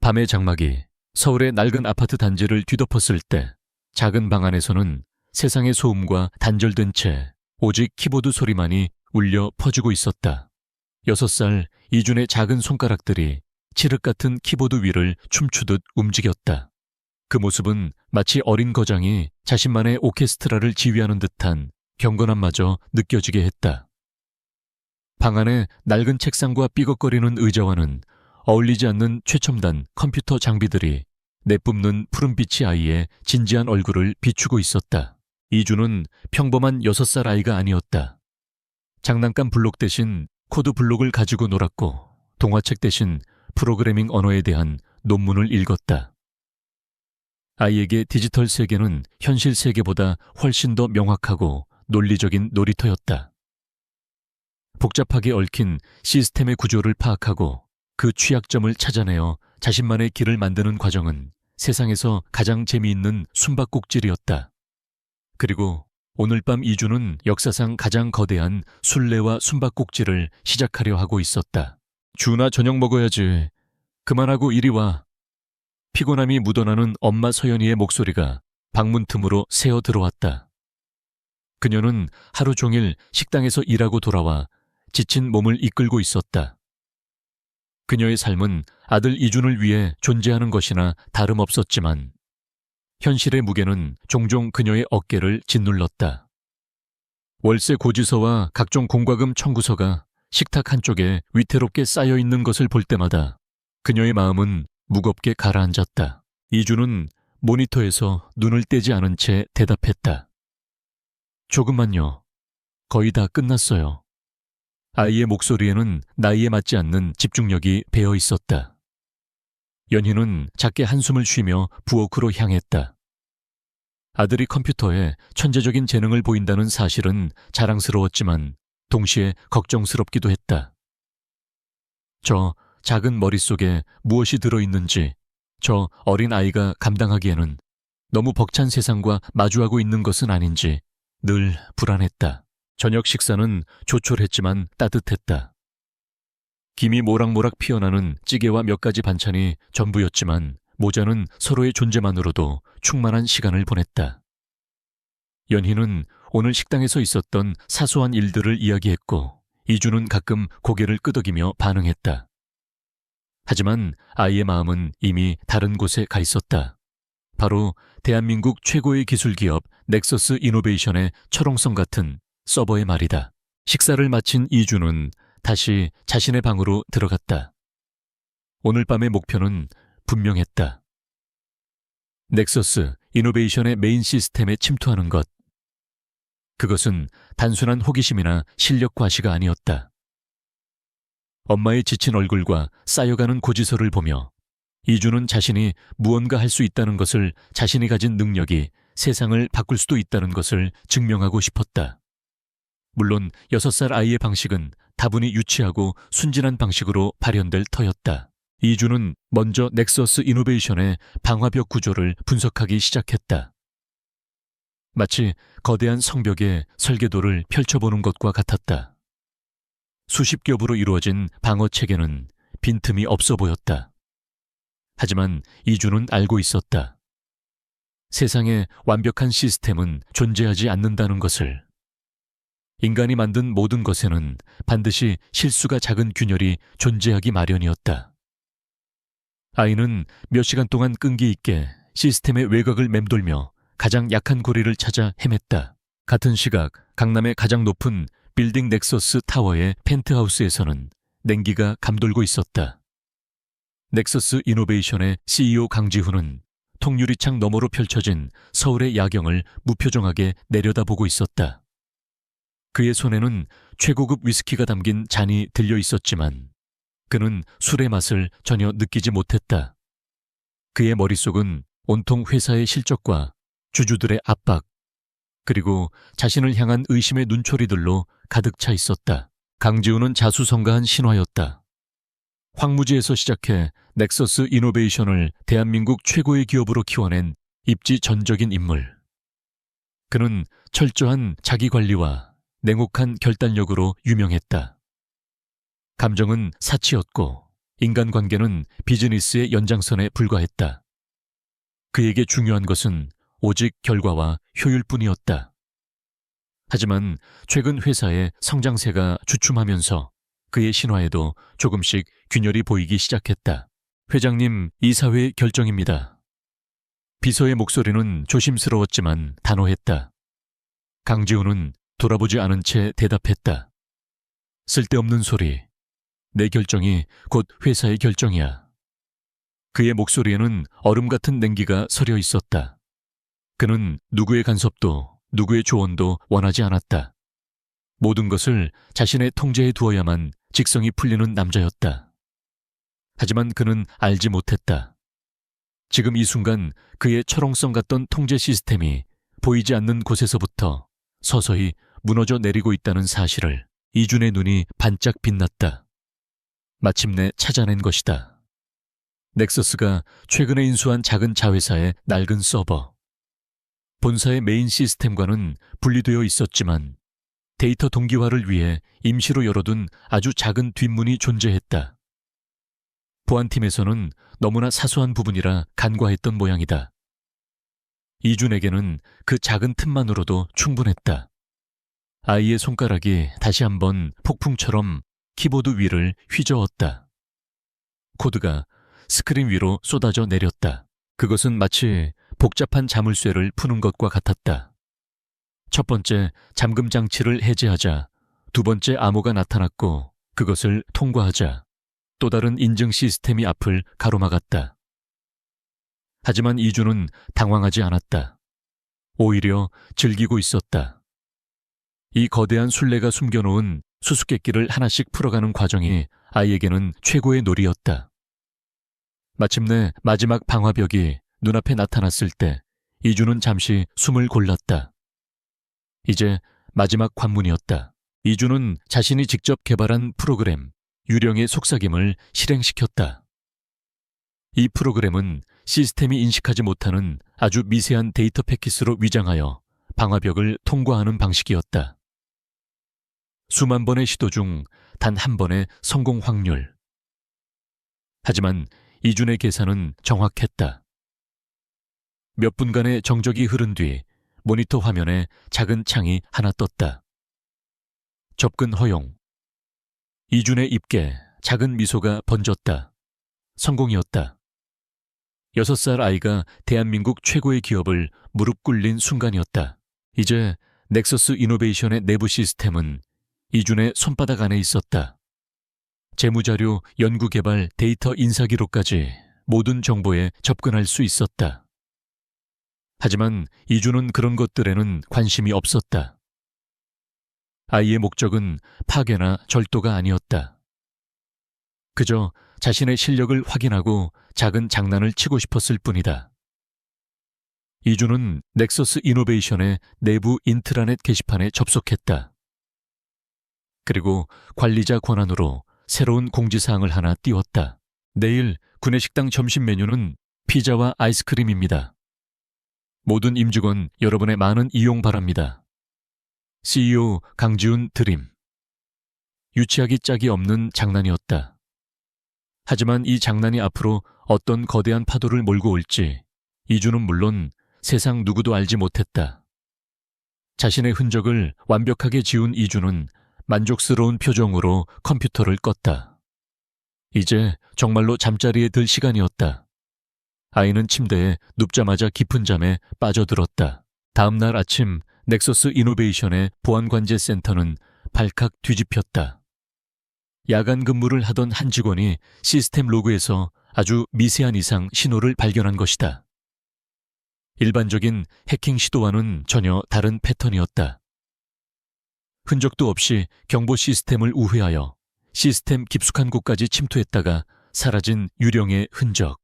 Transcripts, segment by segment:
밤의 장막이 서울의 낡은 아파트 단지를 뒤덮었을 때 작은 방 안에서는 세상의 소음과 단절된 채 오직 키보드 소리만이 울려 퍼지고 있었다. 6살 이준의 작은 손가락들이 칠흑 같은 키보드 위를 춤추듯 움직였다. 그 모습은 마치 어린 거장이 자신만의 오케스트라를 지휘하는 듯한 경건함마저 느껴지게 했다. 방 안의 낡은 책상과 삐걱거리는 의자와는 어울리지 않는 최첨단 컴퓨터 장비들이 내뿜는 푸른빛이 아이의 진지한 얼굴을 비추고 있었다. 이주는 평범한 6살 아이가 아니었다. 장난감 블록 대신 코드 블록을 가지고 놀았고 동화책 대신 프로그래밍 언어에 대한 논문을 읽었다. 아이에게 디지털 세계는 현실 세계보다 훨씬 더 명확하고 논리적인 놀이터였다. 복잡하게 얽힌 시스템의 구조를 파악하고 그 취약점을 찾아내어 자신만의 길을 만드는 과정은 세상에서 가장 재미있는 숨바꼭질이었다. 그리고 오늘 밤 이주는 역사상 가장 거대한 술래와 숨바꼭질을 시작하려 하고 있었다. 준아, 저녁 먹어야지. 그만하고 이리 와. 피곤함이 묻어나는 엄마 서연이의 목소리가 방문 틈으로 새어 들어왔다. 그녀는 하루 종일 식당에서 일하고 돌아와 지친 몸을 이끌고 있었다. 그녀의 삶은 아들 이준을 위해 존재하는 것이나 다름없었지만 현실의 무게는 종종 그녀의 어깨를 짓눌렀다. 월세 고지서와 각종 공과금 청구서가 식탁 한쪽에 위태롭게 쌓여있는 것을 볼 때마다 그녀의 마음은 무겁게 가라앉았다. 이준은 모니터에서 눈을 떼지 않은 채 대답했다. 조금만요. 거의 다 끝났어요. 아이의 목소리에는 나이에 맞지 않는 집중력이 배어 있었다. 연희는 작게 한숨을 쉬며 부엌으로 향했다. 아들이 컴퓨터에 천재적인 재능을 보인다는 사실은 자랑스러웠지만 동시에 걱정스럽기도 했다. 저 작은 머릿속에 무엇이 들어있는지 저 어린 아이가 감당하기에는 너무 벅찬 세상과 마주하고 있는 것은 아닌지 늘 불안했다. 저녁 식사는 조촐했지만 따뜻했다. 김이 모락모락 피어나는 찌개와 몇 가지 반찬이 전부였지만 모자는 서로의 존재만으로도 충만한 시간을 보냈다. 연희는 오늘 식당에서 있었던 사소한 일들을 이야기했고 이주는 가끔 고개를 끄덕이며 반응했다. 하지만 아이의 마음은 이미 다른 곳에 가 있었다. 바로 대한민국 최고의 기술기업 넥서스 이노베이션의 철옹성 같은 서버의 말이다. 식사를 마친 이주는 다시 자신의 방으로 들어갔다. 오늘 밤의 목표는 분명했다. 넥서스 이노베이션의 메인 시스템에 침투하는 것. 그것은 단순한 호기심이나 실력 과시가 아니었다. 엄마의 지친 얼굴과 쌓여가는 고지서를 보며 이주는 자신이 무언가 할 수 있다는 것을, 자신이 가진 능력이 세상을 바꿀 수도 있다는 것을 증명하고 싶었다. 물론 6살 아이의 방식은 다분히 유치하고 순진한 방식으로 발현될 터였다. 이주는 먼저 넥서스 이노베이션의 방화벽 구조를 분석하기 시작했다. 마치 거대한 성벽의 설계도를 펼쳐보는 것과 같았다. 수십 겹으로 이루어진 방어 체계는 빈틈이 없어 보였다. 하지만 이주는 알고 있었다. 세상에 완벽한 시스템은 존재하지 않는다는 것을. 인간이 만든 모든 것에는 반드시 실수가 작은 균열이 존재하기 마련이었다. 아이는 몇 시간 동안 끈기 있게 시스템의 외곽을 맴돌며 가장 약한 고리를 찾아 헤맸다. 같은 시각 강남의 가장 높은 빌딩 넥서스 타워의 펜트하우스에서는 냉기가 감돌고 있었다. 넥서스 이노베이션의 CEO 강지훈은 통유리창 너머로 펼쳐진 서울의 야경을 무표정하게 내려다보고 있었다. 그의 손에는 최고급 위스키가 담긴 잔이 들려 있었지만 그는 술의 맛을 전혀 느끼지 못했다. 그의 머릿속은 온통 회사의 실적과 주주들의 압박, 그리고 자신을 향한 의심의 눈초리들로 가득 차 있었다. 강지훈은 자수성가한 신화였다. 황무지에서 시작해 넥서스 이노베이션을 대한민국 최고의 기업으로 키워낸 입지전적인 인물. 그는 철저한 자기관리와 냉혹한 결단력으로 유명했다. 감정은 사치였고 인간관계는 비즈니스의 연장선에 불과했다. 그에게 중요한 것은 오직 결과와 효율뿐이었다. 하지만 최근 회사의 성장세가 주춤하면서 그의 신화에도 조금씩 균열이 보이기 시작했다. 회장님, 이사회의 결정입니다. 비서의 목소리는 조심스러웠지만 단호했다. 강지훈은 돌아보지 않은 채 대답했다. 쓸데없는 소리. 내 결정이 곧 회사의 결정이야. 그의 목소리에는 얼음 같은 냉기가 서려 있었다. 그는 누구의 간섭도 누구의 조언도 원하지 않았다. 모든 것을 자신의 통제에 두어야만 직성이 풀리는 남자였다. 하지만 그는 알지 못했다. 지금 이 순간 그의 철옹성 같던 통제 시스템이 보이지 않는 곳에서부터 서서히 무너져 내리고 있다는 사실을 이준의 눈이 반짝 빛났다. 마침내 찾아낸 것이다. 넥서스가 최근에 인수한 작은 자회사의 낡은 서버. 본사의 메인 시스템과는 분리되어 있었지만 데이터 동기화를 위해 임시로 열어둔 아주 작은 뒷문이 존재했다. 보안팀에서는 너무나 사소한 부분이라 간과했던 모양이다. 이준에게는 그 작은 틈만으로도 충분했다. 아이의 손가락이 다시 한번 폭풍처럼 키보드 위를 휘저었다. 코드가 스크린 위로 쏟아져 내렸다. 그것은 마치 복잡한 자물쇠를 푸는 것과 같았다. 첫 번째 잠금 장치를 해제하자 두 번째 암호가 나타났고 그것을 통과하자 또 다른 인증 시스템이 앞을 가로막았다. 하지만 이준은 당황하지 않았다. 오히려 즐기고 있었다. 이 거대한 술래가 숨겨놓은 수수께끼를 하나씩 풀어가는 과정이 아이에게는 최고의 놀이였다. 마침내 마지막 방화벽이 눈앞에 나타났을 때 이준은 잠시 숨을 골랐다. 이제 마지막 관문이었다. 이준은 자신이 직접 개발한 프로그램 유령의 속삭임을 실행시켰다. 이 프로그램은 시스템이 인식하지 못하는 아주 미세한 데이터 패킷으로 위장하여 방화벽을 통과하는 방식이었다. 수만 번의 시도 중 단 한 번의 성공 확률. 하지만 이준의 계산은 정확했다. 몇 분간의 정적이 흐른 뒤 모니터 화면에 작은 창이 하나 떴다. 접근 허용. 이준의 입에 작은 미소가 번졌다. 성공이었다. 6살 아이가 대한민국 최고의 기업을 무릎 꿇린 순간이었다. 이제 넥서스 이노베이션의 내부 시스템은 이준의 손바닥 안에 있었다. 재무자료, 연구개발, 데이터 인사기록까지 모든 정보에 접근할 수 있었다. 하지만 이준은 그런 것들에는 관심이 없었다. 아이의 목적은 파괴나 절도가 아니었다. 그저 자신의 실력을 확인하고 작은 장난을 치고 싶었을 뿐이다. 이준은 넥서스 이노베이션의 내부 인트라넷 게시판에 접속했다. 그리고 관리자 권한으로 새로운 공지사항을 하나 띄웠다. 내일 구내식당 점심 메뉴는 피자와 아이스크림입니다. 모든 임직원 여러분의 많은 이용 바랍니다. CEO 강지훈 드림. 유치하기 짝이 없는 장난이었다. 하지만 이 장난이 앞으로 어떤 거대한 파도를 몰고 올지 이준은 물론 세상 누구도 알지 못했다. 자신의 흔적을 완벽하게 지운 이준은 만족스러운 표정으로 컴퓨터를 껐다. 이제 정말로 잠자리에 들 시간이었다. 아이는 침대에 눕자마자 깊은 잠에 빠져들었다. 다음 날 아침 넥서스 이노베이션의 보안관제센터는 발칵 뒤집혔다. 야간 근무를 하던 한 직원이 시스템 로그에서 아주 미세한 이상 신호를 발견한 것이다. 일반적인 해킹 시도와는 전혀 다른 패턴이었다. 흔적도 없이 경보 시스템을 우회하여 시스템 깊숙한 곳까지 침투했다가 사라진 유령의 흔적.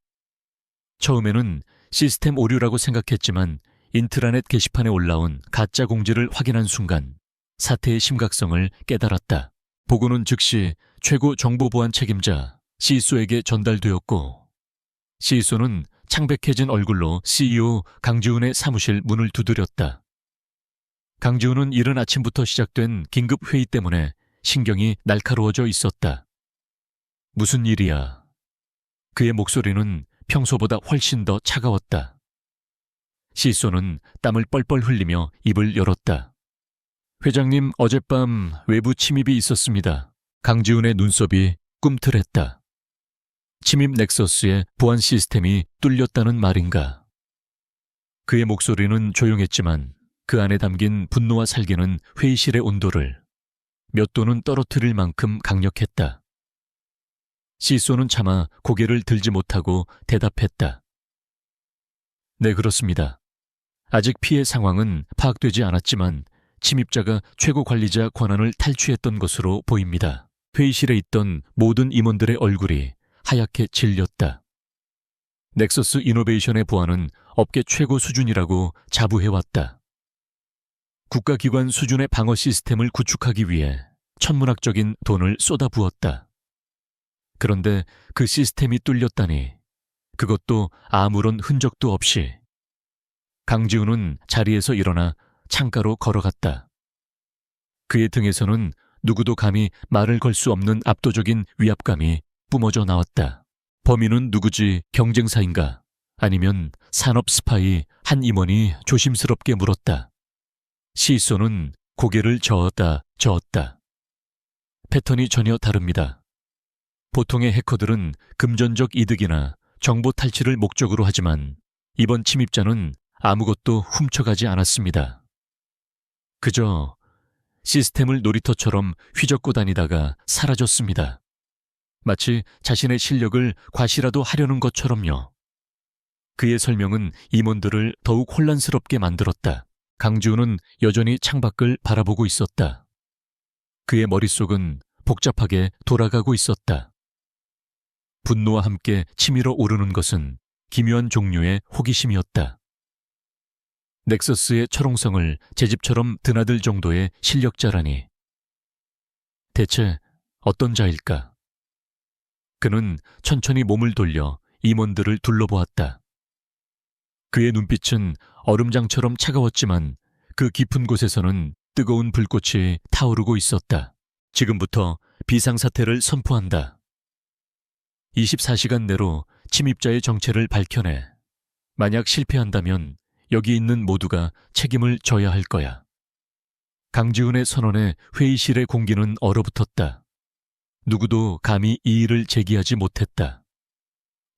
처음에는 시스템 오류라고 생각했지만 인트라넷 게시판에 올라온 가짜 공지를 확인한 순간 사태의 심각성을 깨달았다. 보고는 즉시 최고 정보보안 책임자 CISO에게 전달되었고 CISO는 창백해진 얼굴로 CEO 강지훈의 사무실 문을 두드렸다. 강지훈은 이른 아침부터 시작된 긴급 회의 때문에 신경이 날카로워져 있었다. 무슨 일이야? 그의 목소리는 평소보다 훨씬 더 차가웠다. 시소는 땀을 뻘뻘 흘리며 입을 열었다. 회장님, 어젯밤 외부 침입이 있었습니다. 강지훈의 눈썹이 꿈틀했다. 침입 넥서스의 보안 시스템이 뚫렸다는 말인가? 그의 목소리는 조용했지만 그 안에 담긴 분노와 살기는 회의실의 온도를 몇 도는 떨어뜨릴 만큼 강력했다. 시소는 차마 고개를 들지 못하고 대답했다. 네, 그렇습니다. 아직 피해 상황은 파악되지 않았지만 침입자가 최고 관리자 권한을 탈취했던 것으로 보입니다. 회의실에 있던 모든 임원들의 얼굴이 하얗게 질렸다. 넥서스 이노베이션의 보안은 업계 최고 수준이라고 자부해왔다. 국가기관 수준의 방어 시스템을 구축하기 위해 천문학적인 돈을 쏟아부었다. 그런데 그 시스템이 뚫렸다니, 그것도 아무런 흔적도 없이. 강지훈은 자리에서 일어나 창가로 걸어갔다. 그의 등에서는 누구도 감히 말을 걸 수 없는 압도적인 위압감이 뿜어져 나왔다. 범인은 누구지? 경쟁사인가? 아니면 산업 스파이? 한 임원이 조심스럽게 물었다. 시소는 고개를 저었다. 패턴이 전혀 다릅니다. 보통의 해커들은 금전적 이득이나 정보 탈취를 목적으로 하지만 이번 침입자는 아무것도 훔쳐가지 않았습니다. 그저 시스템을 놀이터처럼 휘젓고 다니다가 사라졌습니다. 마치 자신의 실력을 과시라도 하려는 것처럼요. 그의 설명은 임원들을 더욱 혼란스럽게 만들었다. 강지훈은 여전히 창밖을 바라보고 있었다. 그의 머릿속은 복잡하게 돌아가고 있었다. 분노와 함께 치밀어 오르는 것은 기묘한 종류의 호기심이었다. 넥서스의 철옹성을 제 집처럼 드나들 정도의 실력자라니. 대체 어떤 자일까? 그는 천천히 몸을 돌려 임원들을 둘러보았다. 그의 눈빛은 얼음장처럼 차가웠지만 그 깊은 곳에서는 뜨거운 불꽃이 타오르고 있었다. 지금부터 비상사태를 선포한다. 24시간 내로 침입자의 정체를 밝혀내. 만약 실패한다면 여기 있는 모두가 책임을 져야 할 거야. 강지훈의 선언에 회의실의 공기는 얼어붙었다. 누구도 감히 이의를 제기하지 못했다.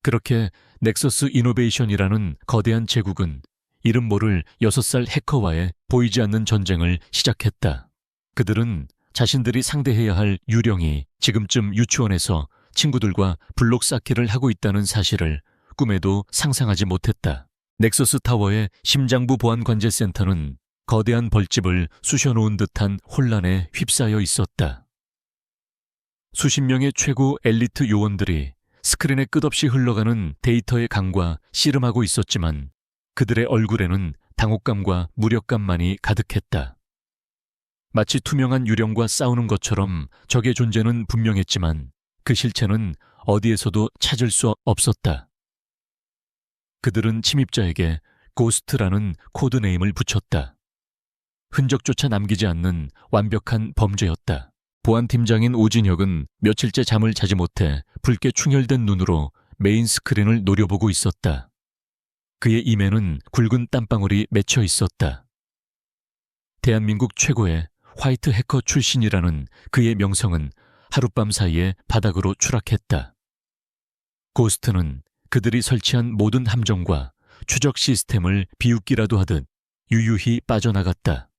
그렇게 넥서스 이노베이션이라는 거대한 제국은 이름 모를 6살 해커와의 보이지 않는 전쟁을 시작했다. 그들은 자신들이 상대해야 할 유령이 지금쯤 유치원에서 친구들과 블록 쌓기를 하고 있다는 사실을 꿈에도 상상하지 못했다. 넥서스 타워의 심장부 보안관제센터는 거대한 벌집을 쑤셔놓은 듯한 혼란에 휩싸여 있었다. 수십 명의 최고 엘리트 요원들이 스크린에 끝없이 흘러가는 데이터의 강과 씨름하고 있었지만 그들의 얼굴에는 당혹감과 무력감만이 가득했다. 마치 투명한 유령과 싸우는 것처럼 적의 존재는 분명했지만 그 실체는 어디에서도 찾을 수 없었다. 그들은 침입자에게 고스트라는 코드네임을 붙였다. 흔적조차 남기지 않는 완벽한 범죄였다. 보안팀장인 오진혁은 며칠째 잠을 자지 못해 붉게 충혈된 눈으로 메인 스크린을 노려보고 있었다. 그의 임에는 굵은 땀방울이 맺혀 있었다. 대한민국 최고의 화이트 해커 출신이라는 그의 명성은 하룻밤 사이에 바닥으로 추락했다. 고스트는 그들이 설치한 모든 함정과 추적 시스템을 비웃기라도 하듯 유유히 빠져나갔다.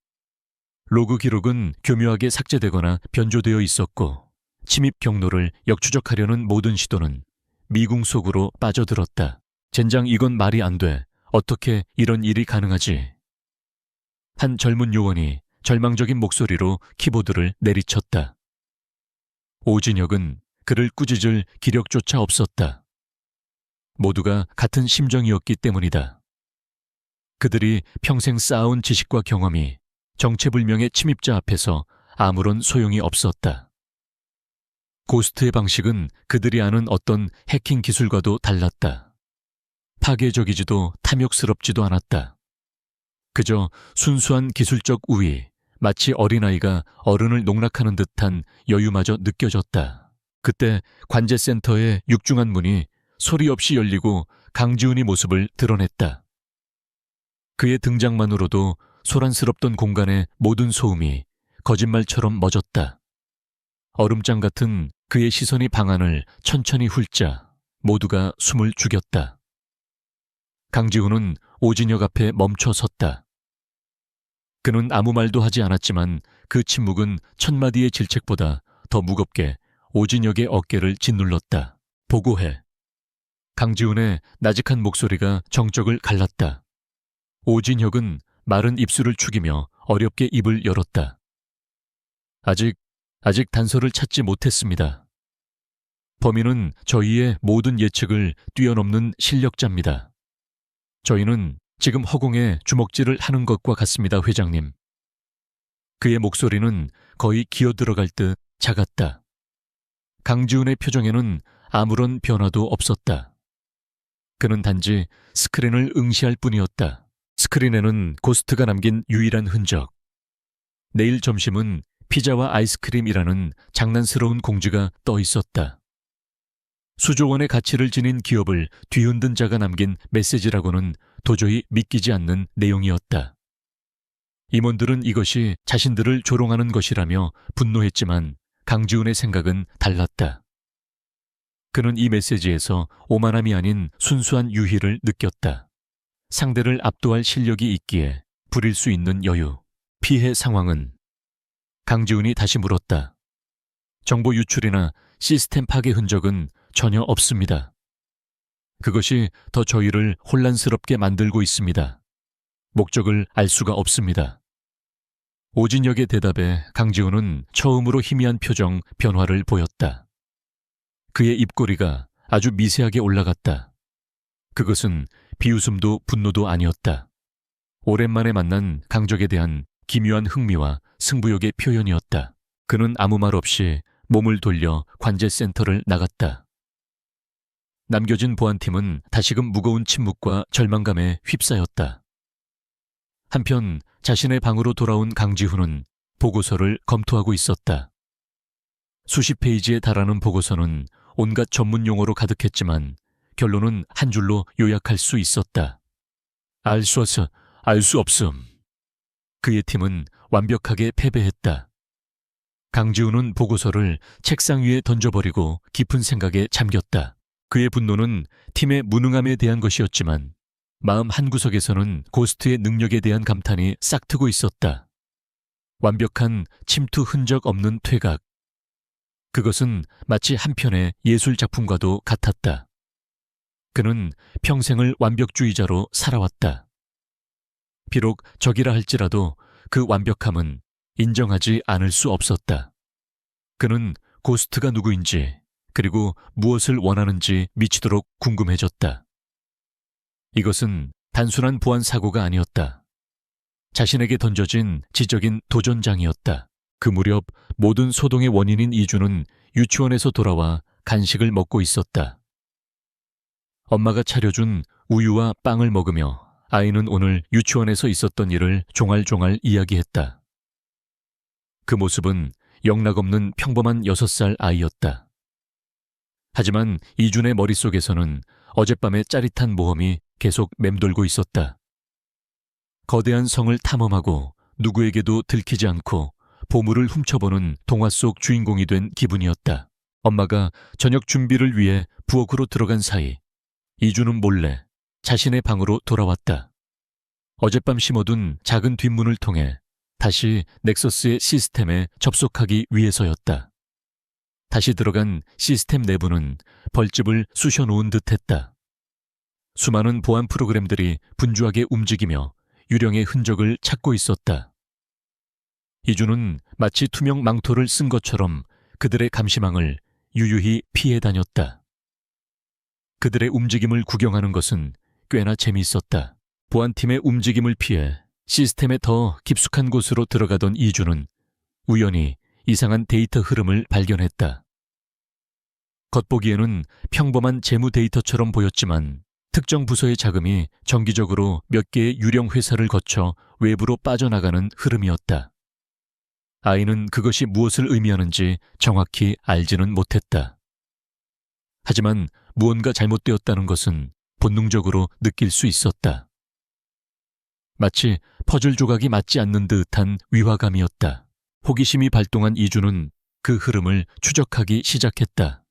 로그 기록은 교묘하게 삭제되거나 변조되어 있었고 침입 경로를 역추적하려는 모든 시도는 미궁 속으로 빠져들었다. 젠장, 이건 말이 안 돼. 어떻게 이런 일이 가능하지? 한 젊은 요원이 절망적인 목소리로 키보드를 내리쳤다. 오진혁은 그를 꾸짖을 기력조차 없었다. 모두가 같은 심정이었기 때문이다. 그들이 평생 쌓아온 지식과 경험이 정체불명의 침입자 앞에서 아무런 소용이 없었다. 고스트의 방식은 그들이 아는 어떤 해킹 기술과도 달랐다. 파괴적이지도 탐욕스럽지도 않았다. 그저 순수한 기술적 우위, 마치 어린아이가 어른을 농락하는 듯한 여유마저 느껴졌다. 그때 관제센터의 육중한 문이 소리 없이 열리고 강지훈이 모습을 드러냈다. 그의 등장만으로도 소란스럽던 공간의 모든 소음이 거짓말처럼 멎었다. 얼음장 같은 그의 시선이 방 안을 천천히 훑자 모두가 숨을 죽였다. 강지훈은 오진혁 앞에 멈춰 섰다. 그는 아무 말도 하지 않았지만 그 침묵은 천마디의 질책보다 더 무겁게 오진혁의 어깨를 짓눌렀다. 보고해. 강지훈의 나직한 목소리가 정적을 갈랐다. 오진혁은 마른 입술을 축이며 어렵게 입을 열었다. 아직 단서를 찾지 못했습니다. 범인은 저희의 모든 예측을 뛰어넘는 실력자입니다. 저희는 지금 허공에 주먹질을 하는 것과 같습니다, 회장님. 그의 목소리는 거의 기어들어갈 듯 작았다. 강지훈의 표정에는 아무런 변화도 없었다. 그는 단지 스크린을 응시할 뿐이었다. 스크린에는 고스트가 남긴 유일한 흔적. 내일 점심은 피자와 아이스크림이라는 장난스러운 공지가 떠 있었다. 수조 원의 가치를 지닌 기업을 뒤흔든 자가 남긴 메시지라고는 도저히 믿기지 않는 내용이었다. 임원들은 이것이 자신들을 조롱하는 것이라며 분노했지만 강지훈의 생각은 달랐다. 그는 이 메시지에서 오만함이 아닌 순수한 유희를 느꼈다. 상대를 압도할 실력이 있기에 부릴 수 있는 여유. 피해 상황은? 강지훈이 다시 물었다. 정보 유출이나 시스템 파괴 흔적은 전혀 없습니다. 그것이 더 저희를 혼란스럽게 만들고 있습니다. 목적을 알 수가 없습니다. 오진혁의 대답에 강지훈은 처음으로 희미한 표정 변화를 보였다. 그의 입꼬리가 아주 미세하게 올라갔다. 그것은 비웃음도 분노도 아니었다. 오랜만에 만난 강적에 대한 기묘한 흥미와 승부욕의 표현이었다. 그는 아무 말 없이 몸을 돌려 관제센터를 나갔다. 남겨진 보안팀은 다시금 무거운 침묵과 절망감에 휩싸였다. 한편 자신의 방으로 돌아온 강지훈은 보고서를 검토하고 있었다. 수십 페이지에 달하는 보고서는 온갖 전문 용어로 가득했지만 결론은 한 줄로 요약할 수 있었다. 알 수 없음. 그의 팀은 완벽하게 패배했다. 강지훈은 보고서를 책상 위에 던져버리고 깊은 생각에 잠겼다. 그의 분노는 팀의 무능함에 대한 것이었지만 마음 한구석에서는 고스트의 능력에 대한 감탄이 싹트고 있었다. 완벽한 침투 흔적 없는 퇴각. 그것은 마치 한 편의 예술작품과도 같았다. 그는 평생을 완벽주의자로 살아왔다. 비록 적이라 할지라도 그 완벽함은 인정하지 않을 수 없었다. 그는 고스트가 누구인지 그리고 무엇을 원하는지 미치도록 궁금해졌다. 이것은 단순한 보안 사고가 아니었다. 자신에게 던져진 지적인 도전장이었다. 그 무렵 모든 소동의 원인인 이주는 유치원에서 돌아와 간식을 먹고 있었다. 엄마가 차려준 우유와 빵을 먹으며 아이는 오늘 유치원에서 있었던 일을 종알종알 이야기했다. 그 모습은 영락없는 평범한 6살 아이였다. 하지만 이준의 머릿속에서는 어젯밤의 짜릿한 모험이 계속 맴돌고 있었다. 거대한 성을 탐험하고 누구에게도 들키지 않고 보물을 훔쳐보는 동화 속 주인공이 된 기분이었다. 엄마가 저녁 준비를 위해 부엌으로 들어간 사이 이준은 몰래 자신의 방으로 돌아왔다. 어젯밤 심어둔 작은 뒷문을 통해 다시 넥서스의 시스템에 접속하기 위해서였다. 다시 들어간 시스템 내부는 벌집을 쑤셔놓은 듯했다. 수많은 보안 프로그램들이 분주하게 움직이며 유령의 흔적을 찾고 있었다. 이주는 마치 투명 망토를 쓴 것처럼 그들의 감시망을 유유히 피해 다녔다. 그들의 움직임을 구경하는 것은 꽤나 재미있었다. 보안팀의 움직임을 피해 시스템의 더 깊숙한 곳으로 들어가던 이주는 우연히 이상한 데이터 흐름을 발견했다. 겉보기에는 평범한 재무 데이터처럼 보였지만 특정 부서의 자금이 정기적으로 몇 개의 유령 회사를 거쳐 외부로 빠져나가는 흐름이었다. 아이는 그것이 무엇을 의미하는지 정확히 알지는 못했다. 하지만 무언가 잘못되었다는 것은 본능적으로 느낄 수 있었다. 마치 퍼즐 조각이 맞지 않는 듯한 위화감이었다. 호기심이 발동한 이주는 그 흐름을 추적하기 시작했다.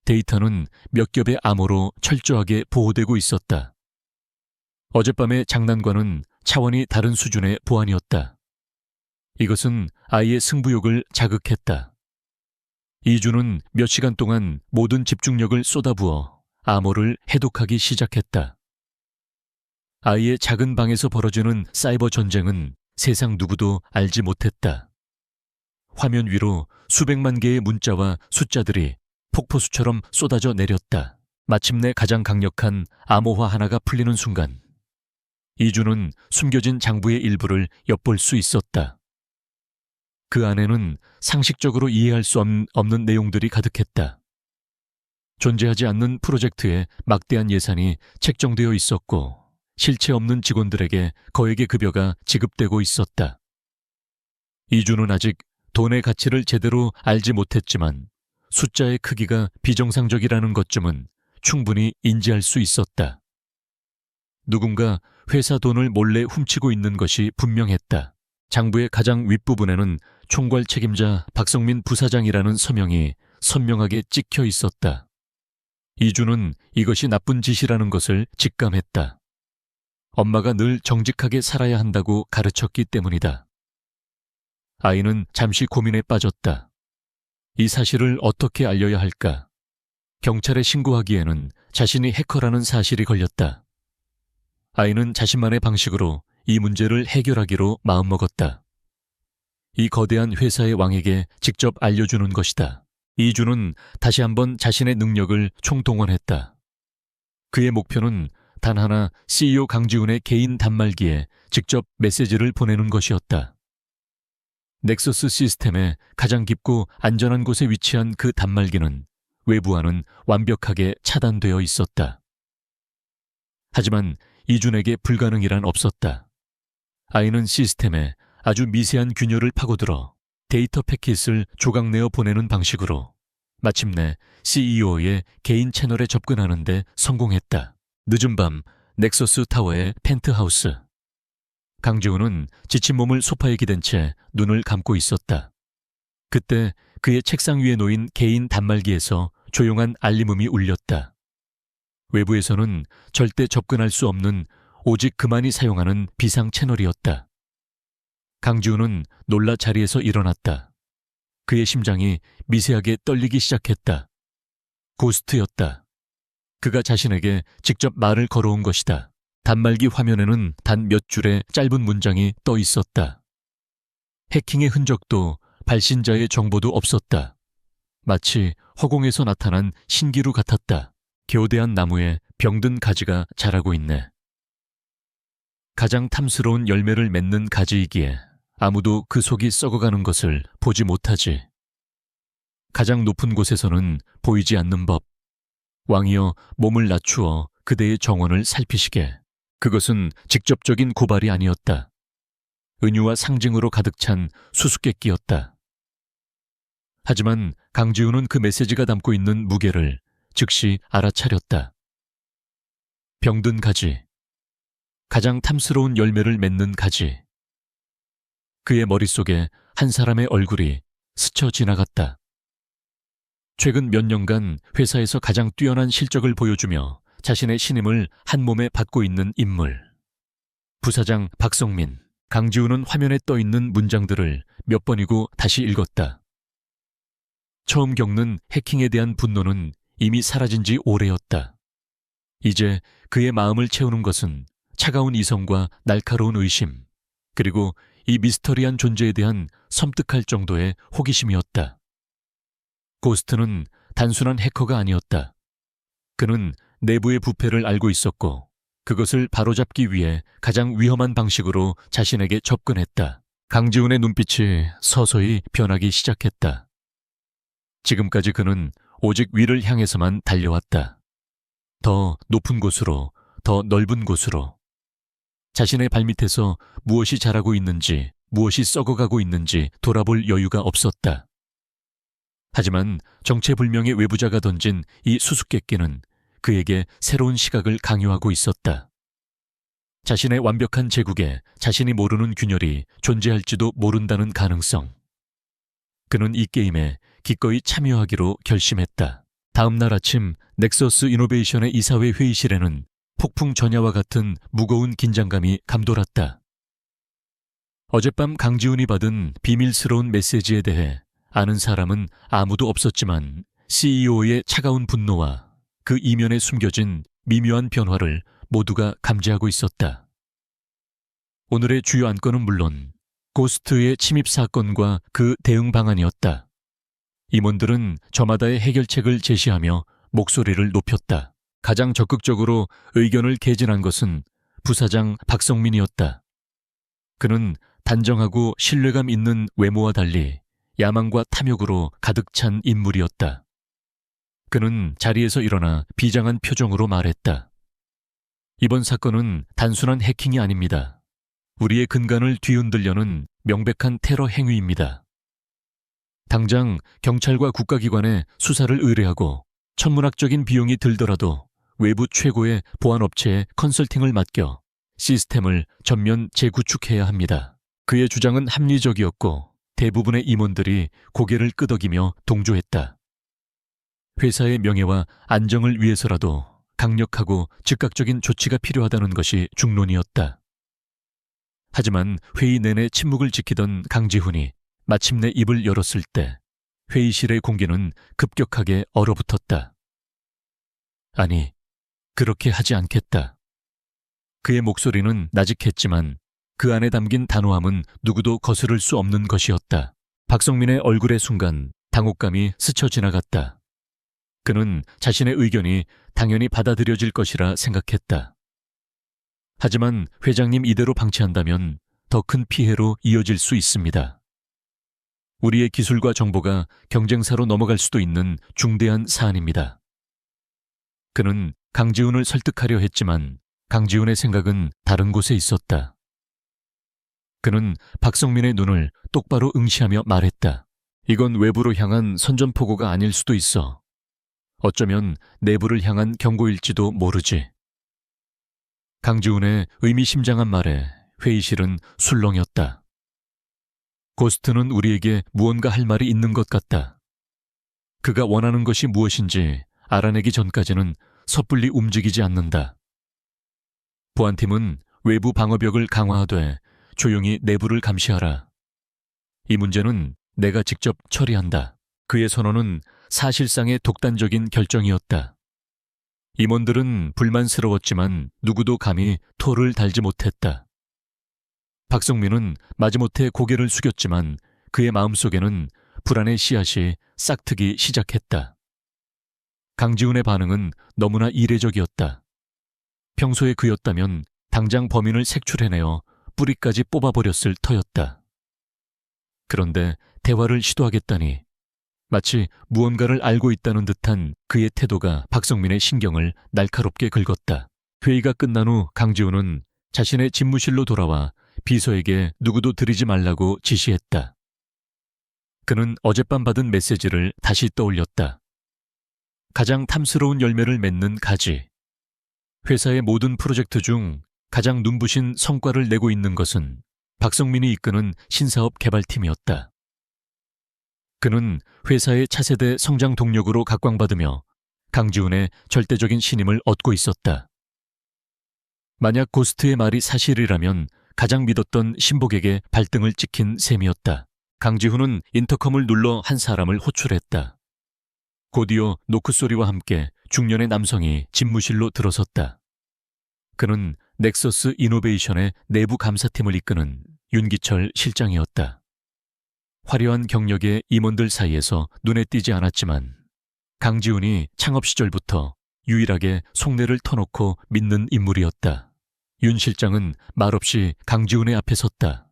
데이터는 몇 겹의 암호로 철저하게 보호되고 있었다. 어젯밤의 장난과는 차원이 다른 수준의 보안이었다. 이것은 아이의 승부욕을 자극했다. 이주는 몇 시간 동안 모든 집중력을 쏟아부어 암호를 해독하기 시작했다. 아이의 작은 방에서 벌어지는 사이버 전쟁은 세상 누구도 알지 못했다. 화면 위로 수백만 개의 문자와 숫자들이 폭포수처럼 쏟아져 내렸다. 마침내 가장 강력한 암호화 하나가 풀리는 순간 이주는 숨겨진 장부의 일부를 엿볼 수 있었다. 그 안에는 상식적으로 이해할 수 없는 내용들이 가득했다. 존재하지 않는 프로젝트에 막대한 예산이 책정되어 있었고 실체 없는 직원들에게 거액의 급여가 지급되고 있었다. 이주는 아직 돈의 가치를 제대로 알지 못했지만 숫자의 크기가 비정상적이라는 것쯤은 충분히 인지할 수 있었다. 누군가 회사 돈을 몰래 훔치고 있는 것이 분명했다. 장부의 가장 윗부분에는 총괄 책임자 박성민 부사장이라는 서명이 선명하게 찍혀 있었다. 이주는 이것이 나쁜 짓이라는 것을 직감했다. 엄마가 늘 정직하게 살아야 한다고 가르쳤기 때문이다. 아이는 잠시 고민에 빠졌다. 이 사실을 어떻게 알려야 할까? 경찰에 신고하기에는 자신이 해커라는 사실이 걸렸다. 아이는 자신만의 방식으로 이 문제를 해결하기로 마음먹었다. 이 거대한 회사의 왕에게 직접 알려주는 것이다. 이주는 다시 한번 자신의 능력을 총동원했다. 그의 목표는 단 하나 CEO 강지훈의 개인 단말기에 직접 메시지를 보내는 것이었다. 넥서스 시스템의 가장 깊고 안전한 곳에 위치한 그 단말기는 외부와는 완벽하게 차단되어 있었다. 하지만 이준에게 불가능이란 없었다. 아이는 시스템에 아주 미세한 균열을 파고들어 데이터 패킷을 조각내어 보내는 방식으로 마침내 CEO의 개인 채널에 접근하는 데 성공했다. 늦은 밤 넥서스 타워의 펜트하우스. 강지훈은 지친 몸을 소파에 기댄 채 눈을 감고 있었다. 그때 그의 책상 위에 놓인 개인 단말기에서 조용한 알림음이 울렸다. 외부에서는 절대 접근할 수 없는 오직 그만이 사용하는 비상 채널이었다. 강지훈은 놀라 자리에서 일어났다. 그의 심장이 미세하게 떨리기 시작했다. 고스트였다. 그가 자신에게 직접 말을 걸어온 것이다. 단말기 화면에는 단 몇 줄의 짧은 문장이 떠 있었다. 해킹의 흔적도 발신자의 정보도 없었다. 마치 허공에서 나타난 신기루 같았다. 교대한 나무에 병든 가지가 자라고 있네. 가장 탐스러운 열매를 맺는 가지이기에 아무도 그 속이 썩어가는 것을 보지 못하지. 가장 높은 곳에서는 보이지 않는 법. 왕이여 몸을 낮추어 그대의 정원을 살피시게. 그것은 직접적인 고발이 아니었다. 은유와 상징으로 가득 찬 수수께끼였다. 하지만 강지훈은 그 메시지가 담고 있는 무게를 즉시 알아차렸다. 병든 가지. 가장 탐스러운 열매를 맺는 가지. 그의 머릿속에 한 사람의 얼굴이 스쳐 지나갔다. 최근 몇 년간 회사에서 가장 뛰어난 실적을 보여주며 자신의 신임을 한 몸에 받고 있는 인물. 부사장 박성민. 강지훈은 화면에 떠 있는 문장들을 몇 번이고 다시 읽었다. 처음 겪는 해킹에 대한 분노는 이미 사라진 지 오래였다. 이제 그의 마음을 채우는 것은 차가운 이성과 날카로운 의심, 그리고 이 미스터리한 존재에 대한 섬뜩할 정도의 호기심이었다. 고스트는 단순한 해커가 아니었다. 그는 내부의 부패를 알고 있었고 그것을 바로잡기 위해 가장 위험한 방식으로 자신에게 접근했다. 강지훈의 눈빛이 서서히 변하기 시작했다. 지금까지 그는 오직 위를 향해서만 달려왔다. 더 높은 곳으로, 더 넓은 곳으로. 자신의 발밑에서 무엇이 자라고 있는지, 무엇이 썩어가고 있는지 돌아볼 여유가 없었다. 하지만 정체불명의 외부자가 던진 이 수수께끼는 그에게 새로운 시각을 강요하고 있었다. 자신의 완벽한 제국에 자신이 모르는 균열이 존재할지도 모른다는 가능성. 그는 이 게임에 기꺼이 참여하기로 결심했다. 다음 날 아침 넥서스 이노베이션의 이사회 회의실에는 폭풍 전야와 같은 무거운 긴장감이 감돌았다. 어젯밤 강지훈이 받은 비밀스러운 메시지에 대해 아는 사람은 아무도 없었지만 CEO의 차가운 분노와 그 이면에 숨겨진 미묘한 변화를 모두가 감지하고 있었다. 오늘의 주요 안건은 물론 고스트의 침입 사건과 그 대응 방안이었다. 임원들은 저마다의 해결책을 제시하며 목소리를 높였다. 가장 적극적으로 의견을 개진한 것은 부사장 박성민이었다. 그는 단정하고 신뢰감 있는 외모와 달리 야망과 탐욕으로 가득 찬 인물이었다. 그는 자리에서 일어나 비장한 표정으로 말했다. 이번 사건은 단순한 해킹이 아닙니다. 우리의 근간을 뒤흔들려는 명백한 테러 행위입니다. 당장 경찰과 국가기관에 수사를 의뢰하고 천문학적인 비용이 들더라도 외부 최고의 보안업체에 컨설팅을 맡겨 시스템을 전면 재구축해야 합니다. 그의 주장은 합리적이었고 대부분의 임원들이 고개를 끄덕이며 동조했다. 회사의 명예와 안정을 위해서라도 강력하고 즉각적인 조치가 필요하다는 것이 중론이었다. 하지만 회의 내내 침묵을 지키던 강지훈이 마침내 입을 열었을 때 회의실의 공기는 급격하게 얼어붙었다. 아니, 그렇게 하지 않겠다. 그의 목소리는 나직했지만 그 안에 담긴 단호함은 누구도 거스를 수 없는 것이었다. 박성민의 얼굴의 순간 당혹감이 스쳐 지나갔다. 그는 자신의 의견이 당연히 받아들여질 것이라 생각했다. 하지만 회장님 이대로 방치한다면 더 큰 피해로 이어질 수 있습니다. 우리의 기술과 정보가 경쟁사로 넘어갈 수도 있는 중대한 사안입니다. 그는 강지훈을 설득하려 했지만 강지훈의 생각은 다른 곳에 있었다. 그는 박성민의 눈을 똑바로 응시하며 말했다. 이건 외부로 향한 선전포고가 아닐 수도 있어. 어쩌면 내부를 향한 경고일지도 모르지. 강지훈의 의미심장한 말에 회의실은 술렁였다. 고스트는 우리에게 무언가 할 말이 있는 것 같다. 그가 원하는 것이 무엇인지 알아내기 전까지는 섣불리 움직이지 않는다. 보안팀은 외부 방어벽을 강화하되 조용히 내부를 감시하라. 이 문제는 내가 직접 처리한다. 그의 선언은 사실상의 독단적인 결정이었다. 임원들은 불만스러웠지만 누구도 감히 토를 달지 못했다. 박성민은 마지못해 고개를 숙였지만 그의 마음속에는 불안의 씨앗이 싹트기 시작했다. 강지훈의 반응은 너무나 이례적이었다. 평소에 그였다면 당장 범인을 색출해내어 뿌리까지 뽑아버렸을 터였다. 그런데 대화를 시도하겠다니 마치 무언가를 알고 있다는 듯한 그의 태도가 박성민의 신경을 날카롭게 긁었다. 회의가 끝난 후 강지훈은 자신의 집무실로 돌아와 비서에게 누구도 들이지 말라고 지시했다. 그는 어젯밤 받은 메시지를 다시 떠올렸다. 가장 탐스러운 열매를 맺는 가지. 회사의 모든 프로젝트 중 가장 눈부신 성과를 내고 있는 것은 박성민이 이끄는 신사업 개발팀이었다. 그는 회사의 차세대 성장 동력으로 각광받으며 강지훈의 절대적인 신임을 얻고 있었다. 만약 고스트의 말이 사실이라면 가장 믿었던 신복에게 발등을 찍힌 셈이었다. 강지훈은 인터컴을 눌러 한 사람을 호출했다. 곧이어 노크소리와 함께 중년의 남성이 집무실로 들어섰다. 그는 넥서스 이노베이션의 내부 감사팀을 이끄는 윤기철 실장이었다. 화려한 경력의 임원들 사이에서 눈에 띄지 않았지만 강지훈이 창업 시절부터 유일하게 속내를 터놓고 믿는 인물이었다. 윤 실장은 말없이 강지훈의 앞에 섰다.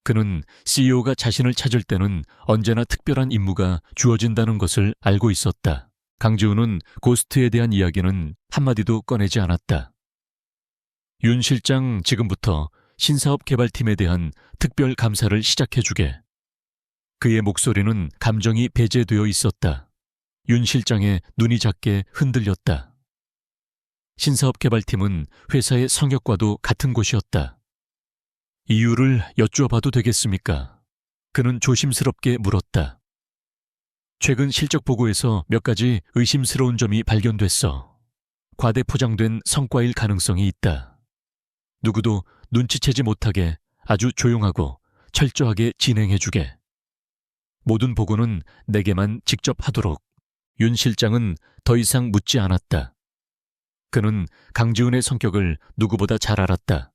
그는 CEO가 자신을 찾을 때는 언제나 특별한 임무가 주어진다는 것을 알고 있었다. 강지훈은 고스트에 대한 이야기는 한마디도 꺼내지 않았다. 윤 실장, 지금부터 신사업 개발팀에 대한 특별 감사를 시작해주게. 그의 목소리는 감정이 배제되어 있었다. 윤 실장의 눈이 작게 흔들렸다. 신사업개발팀은 회사의 성역과도 같은 곳이었다. 이유를 여쭈어봐도 되겠습니까? 그는 조심스럽게 물었다. 최근 실적 보고에서 몇 가지 의심스러운 점이 발견됐어. 과대 포장된 성과일 가능성이 있다. 누구도 눈치채지 못하게 아주 조용하고 철저하게 진행해주게. 모든 보고는 내게만 직접 하도록. 윤 실장은 더 이상 묻지 않았다. 그는 강지훈의 성격을 누구보다 잘 알았다.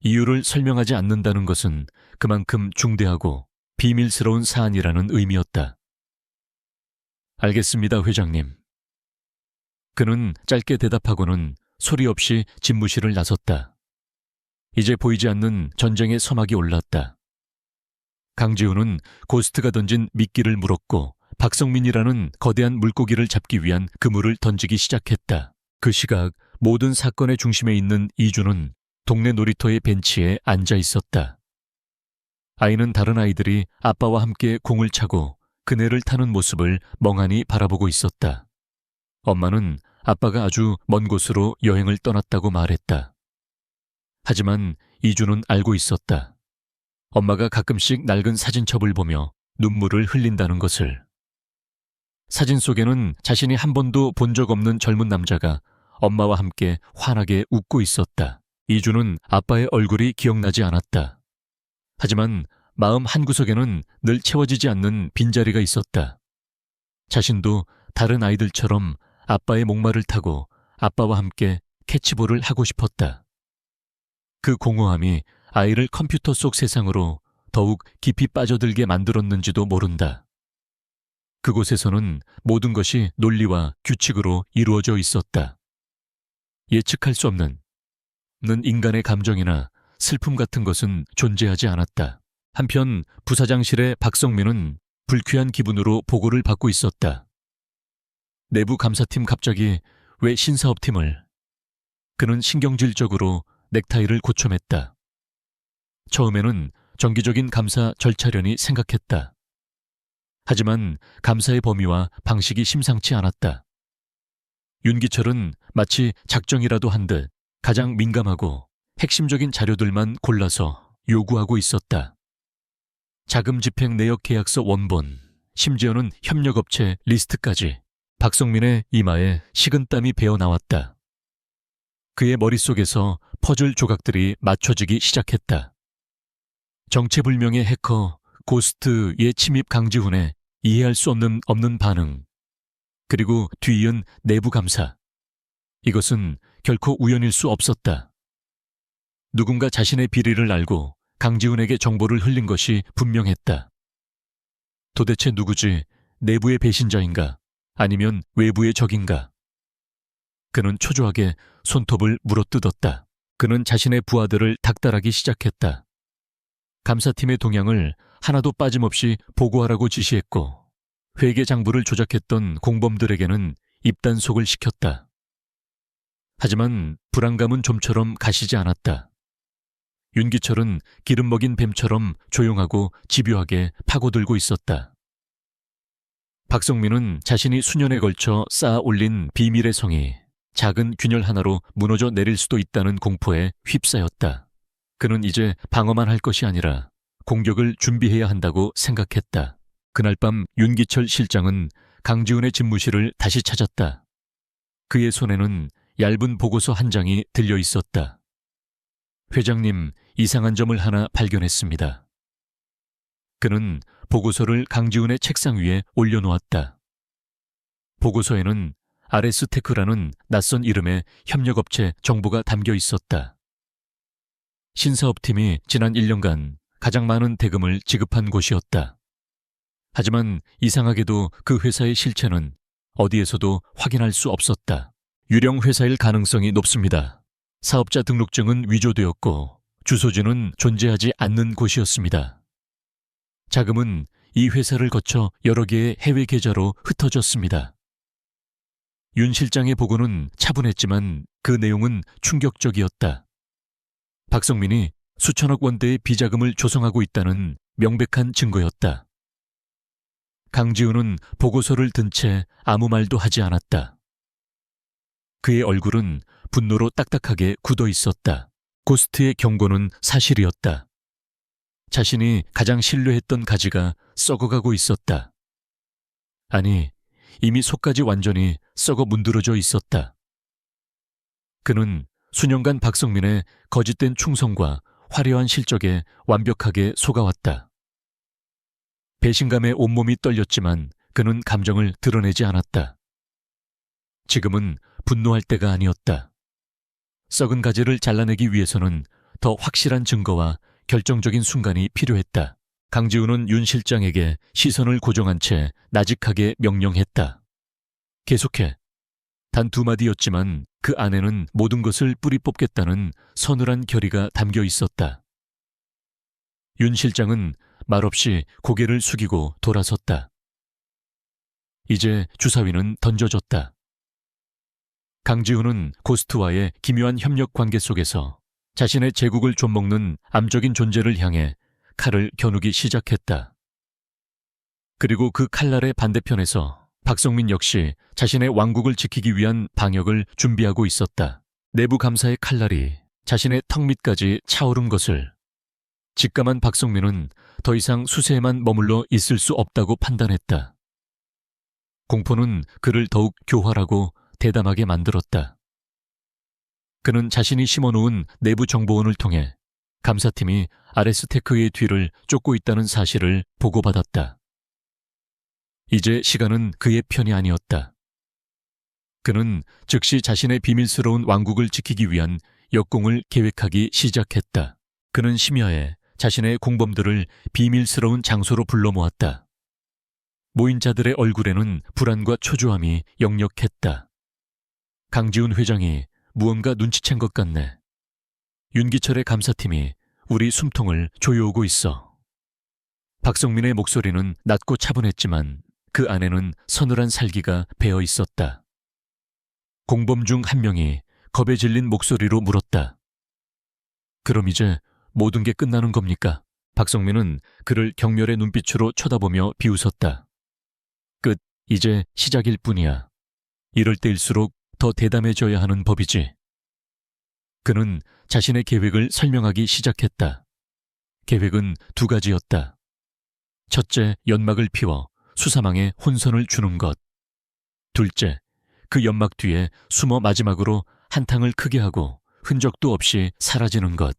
이유를 설명하지 않는다는 것은 그만큼 중대하고 비밀스러운 사안이라는 의미였다. 알겠습니다, 회장님. 그는 짧게 대답하고는 소리 없이 집무실을 나섰다. 이제 보이지 않는 전쟁의 서막이 올랐다. 강지훈은 고스트가 던진 미끼를 물었고 박성민이라는 거대한 물고기를 잡기 위한 그물을 던지기 시작했다. 그 시각 모든 사건의 중심에 있는 이주는 동네 놀이터의 벤치에 앉아 있었다. 아이는 다른 아이들이 아빠와 함께 공을 차고 그네를 타는 모습을 멍하니 바라보고 있었다. 엄마는 아빠가 아주 먼 곳으로 여행을 떠났다고 말했다. 하지만 이주는 알고 있었다. 엄마가 가끔씩 낡은 사진첩을 보며 눈물을 흘린다는 것을. 사진 속에는 자신이 한 번도 본 적 없는 젊은 남자가 엄마와 함께 환하게 웃고 있었다. 이주는 아빠의 얼굴이 기억나지 않았다. 하지만 마음 한구석에는 늘 채워지지 않는 빈자리가 있었다. 자신도 다른 아이들처럼 아빠의 목마를 타고 아빠와 함께 캐치볼을 하고 싶었다. 그 공허함이 아이를 컴퓨터 속 세상으로 더욱 깊이 빠져들게 만들었는지도 모른다. 그곳에서는 모든 것이 논리와 규칙으로 이루어져 있었다. 예측할 수 없는 인간의 감정이나 슬픔 같은 것은 존재하지 않았다. 한편 부사장실의 박성민은 불쾌한 기분으로 보고를 받고 있었다. 내부 감사팀 갑자기 왜 신사업팀을? 그는 신경질적으로 넥타이를 고쳐맸다. 처음에는 정기적인 감사 절차련이 생각했다. 하지만 감사의 범위와 방식이 심상치 않았다. 윤기철은 마치 작정이라도 한 듯 가장 민감하고 핵심적인 자료들만 골라서 요구하고 있었다. 자금 집행 내역 계약서 원본, 심지어는 협력업체 리스트까지. 박성민의 이마에 식은땀이 배어나왔다. 그의 머릿속에서 퍼즐 조각들이 맞춰지기 시작했다. 정체불명의 해커 고스트의 침입 강지훈의 이해할 수 없는 반응, 그리고 뒤이은 내부 감사. 이것은 결코 우연일 수 없었다. 누군가 자신의 비리를 알고 강지훈에게 정보를 흘린 것이 분명했다. 도대체 누구지? 내부의 배신자인가? 아니면 외부의 적인가? 그는 초조하게 손톱을 물어뜯었다. 그는 자신의 부하들을 닥달하기 시작했다. 감사팀의 동향을 하나도 빠짐없이 보고하라고 지시했고 회계 장부를 조작했던 공범들에게는 입단속을 시켰다. 하지만 불안감은 좀처럼 가시지 않았다. 윤기철은 기름 먹인 뱀처럼 조용하고 집요하게 파고들고 있었다. 박성민은 자신이 수년에 걸쳐 쌓아 올린 비밀의 성이 작은 균열 하나로 무너져 내릴 수도 있다는 공포에 휩싸였다. 그는 이제 방어만 할 것이 아니라 공격을 준비해야 한다고 생각했다. 그날 밤 윤기철 실장은 강지훈의 집무실을 다시 찾았다. 그의 손에는 얇은 보고서 한 장이 들려 있었다. 회장님, 이상한 점을 하나 발견했습니다. 그는 보고서를 강지훈의 책상 위에 올려놓았다. 보고서에는 아레스테크라는 낯선 이름의 협력업체 정보가 담겨 있었다. 신사업팀이 지난 1년간 가장 많은 대금을 지급한 곳이었다. 하지만 이상하게도 그 회사의 실체는 어디에서도 확인할 수 없었다. 유령 회사일 가능성이 높습니다. 사업자 등록증은 위조되었고 주소지는 존재하지 않는 곳이었습니다. 자금은 이 회사를 거쳐 여러 개의 해외 계좌로 흩어졌습니다. 윤 실장의 보고는 차분했지만 그 내용은 충격적이었다. 박성민이 수천억 원대의 비자금을 조성하고 있다는 명백한 증거였다. 강지훈은 보고서를 든 채 아무 말도 하지 않았다. 그의 얼굴은 분노로 딱딱하게 굳어 있었다. 고스트의 경고는 사실이었다. 자신이 가장 신뢰했던 가지가 썩어가고 있었다. 아니, 이미 속까지 완전히 썩어 문드러져 있었다. 그는 수년간 박성민의 거짓된 충성과 화려한 실적에 완벽하게 속아왔다. 배신감에 온몸이 떨렸지만 그는 감정을 드러내지 않았다. 지금은 분노할 때가 아니었다. 썩은 가지를 잘라내기 위해서는 더 확실한 증거와 결정적인 순간이 필요했다. 강지훈은 윤 실장에게 시선을 고정한 채 나직하게 명령했다. 계속해. 단 2마디였지만 그 안에는 모든 것을 뿌리 뽑겠다는 서늘한 결의가 담겨 있었다. 윤 실장은 말없이 고개를 숙이고 돌아섰다. 이제 주사위는 던져졌다. 강지훈은 고스트와의 기묘한 협력 관계 속에서 자신의 제국을 좀먹는 암적인 존재를 향해 칼을 겨누기 시작했다. 그리고 그 칼날의 반대편에서 박성민 역시 자신의 왕국을 지키기 위한 방역을 준비하고 있었다. 내부 감사의 칼날이 자신의 턱 밑까지 차오른 것을 직감한 박성민은 더 이상 수세에만 머물러 있을 수 없다고 판단했다. 공포는 그를 더욱 교활하고 대담하게 만들었다. 그는 자신이 심어놓은 내부 정보원을 통해 감사팀이 아레스테크의 뒤를 쫓고 있다는 사실을 보고받았다. 이제 시간은 그의 편이 아니었다. 그는 즉시 자신의 비밀스러운 왕국을 지키기 위한 역공을 계획하기 시작했다. 그는 심야에 자신의 공범들을 비밀스러운 장소로 불러 모았다. 모인 자들의 얼굴에는 불안과 초조함이 역력했다. 강지훈 회장이 무언가 눈치챈 것 같네. 윤기철의 감사팀이 우리 숨통을 조여오고 있어. 박성민의 목소리는 낮고 차분했지만 그 안에는 서늘한 살기가 배어 있었다. 공범 중 한 명이 겁에 질린 목소리로 물었다. 그럼 이제 모든 게 끝나는 겁니까? 박성민은 그를 경멸의 눈빛으로 쳐다보며 비웃었다. 끝, 이제 시작일 뿐이야. 이럴 때일수록 더 대담해져야 하는 법이지. 그는 자신의 계획을 설명하기 시작했다. 계획은 2가지였다. 첫째, 연막을 피워 수사망에 혼선을 주는 것. 둘째, 그 연막 뒤에 숨어 마지막으로 한탕을 크게 하고 흔적도 없이 사라지는 것.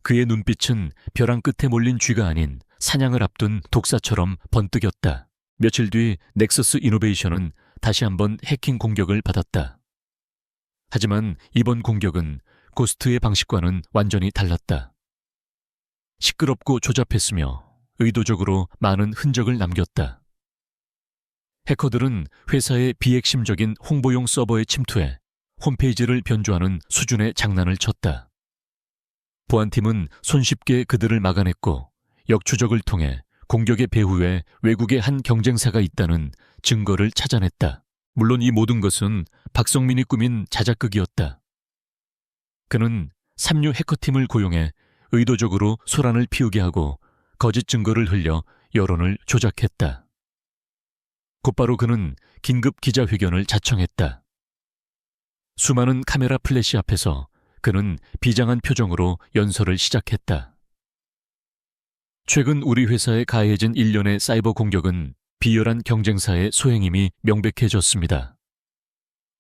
그의 눈빛은 벼랑 끝에 몰린 쥐가 아닌 사냥을 앞둔 독사처럼 번뜩였다. 며칠 뒤 넥서스 이노베이션은 다시 한번 해킹 공격을 받았다. 하지만 이번 공격은 고스트의 방식과는 완전히 달랐다. 시끄럽고 조잡했으며 의도적으로 많은 흔적을 남겼다. 해커들은 회사의 비핵심적인 홍보용 서버에 침투해 홈페이지를 변조하는 수준의 장난을 쳤다. 보안팀은 손쉽게 그들을 막아냈고 역추적을 통해 공격의 배후에 외국의 한 경쟁사가 있다는 증거를 찾아냈다. 물론 이 모든 것은 박성민이 꾸민 자작극이었다. 그는 삼류 해커팀을 고용해 의도적으로 소란을 피우게 하고 거짓 증거를 흘려 여론을 조작했다. 곧바로 그는 긴급 기자회견을 자청했다. 수많은 카메라 플래시 앞에서 그는 비장한 표정으로 연설을 시작했다. 최근 우리 회사에 가해진 일련의 사이버 공격은 비열한 경쟁사의 소행임이 명백해졌습니다.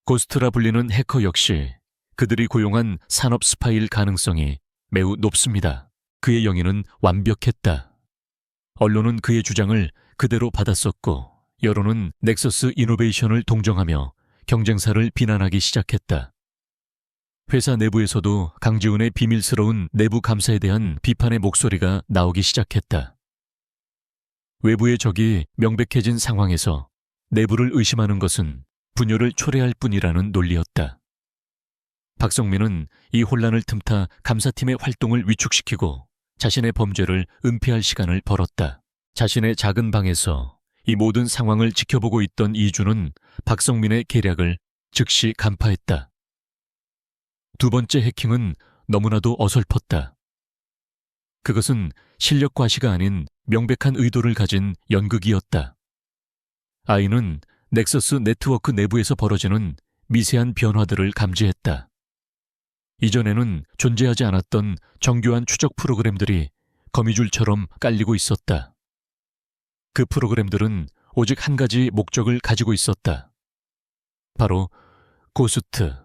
고스트라 불리는 해커 역시 그들이 고용한 산업 스파이일 가능성이 매우 높습니다. 그의 영위는 완벽했다. 언론은 그의 주장을 그대로 받았었고 여론은 넥서스 이노베이션을 동정하며 경쟁사를 비난하기 시작했다. 회사 내부에서도 강지훈의 비밀스러운 내부 감사에 대한 비판의 목소리가 나오기 시작했다. 외부의 적이 명백해진 상황에서 내부를 의심하는 것은 분열을 초래할 뿐이라는 논리였다. 박성민은 이 혼란을 틈타 감사팀의 활동을 위축시키고 자신의 범죄를 은폐할 시간을 벌었다. 자신의 작은 방에서 이 모든 상황을 지켜보고 있던 이주는 박성민의 계략을 즉시 간파했다. 2번째 해킹은 너무나도 어설펐다. 그것은 실력 과시가 아닌 명백한 의도를 가진 연극이었다. 아이는 넥서스 네트워크 내부에서 벌어지는 미세한 변화들을 감지했다. 이전에는 존재하지 않았던 정교한 추적 프로그램들이 거미줄처럼 깔리고 있었다. 그 프로그램들은 오직 한 가지 목적을 가지고 있었다. 바로 고스트,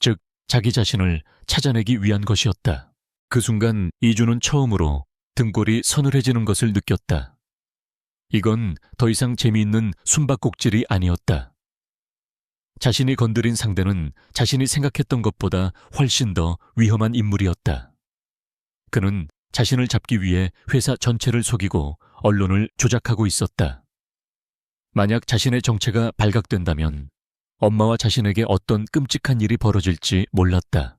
즉 자기 자신을 찾아내기 위한 것이었다. 그 순간 이주는 처음으로 등골이 서늘해지는 것을 느꼈다. 이건 더 이상 재미있는 숨바꼭질이 아니었다. 자신이 건드린 상대는 자신이 생각했던 것보다 훨씬 더 위험한 인물이었다. 그는 자신을 잡기 위해 회사 전체를 속이고 언론을 조작하고 있었다. 만약 자신의 정체가 발각된다면 엄마와 자신에게 어떤 끔찍한 일이 벌어질지 몰랐다.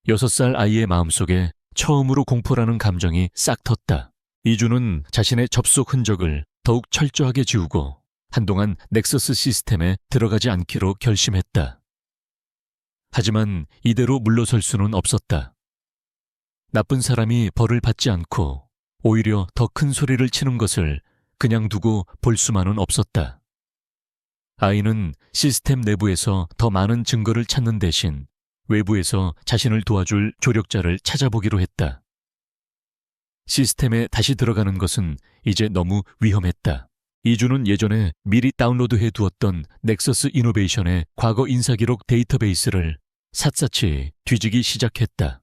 6살 아이의 마음속에 처음으로 공포라는 감정이 싹 텄다. 이주는 자신의 접속 흔적을 더욱 철저하게 지우고 한동안 넥서스 시스템에 들어가지 않기로 결심했다. 하지만 이대로 물러설 수는 없었다. 나쁜 사람이 벌을 받지 않고 오히려 더 큰 소리를 치는 것을 그냥 두고 볼 수만은 없었다. 아이는 시스템 내부에서 더 많은 증거를 찾는 대신 외부에서 자신을 도와줄 조력자를 찾아보기로 했다. 시스템에 다시 들어가는 것은 이제 너무 위험했다. 이주는 예전에 미리 다운로드해 두었던 넥서스 이노베이션의 과거 인사기록 데이터베이스를 샅샅이 뒤지기 시작했다.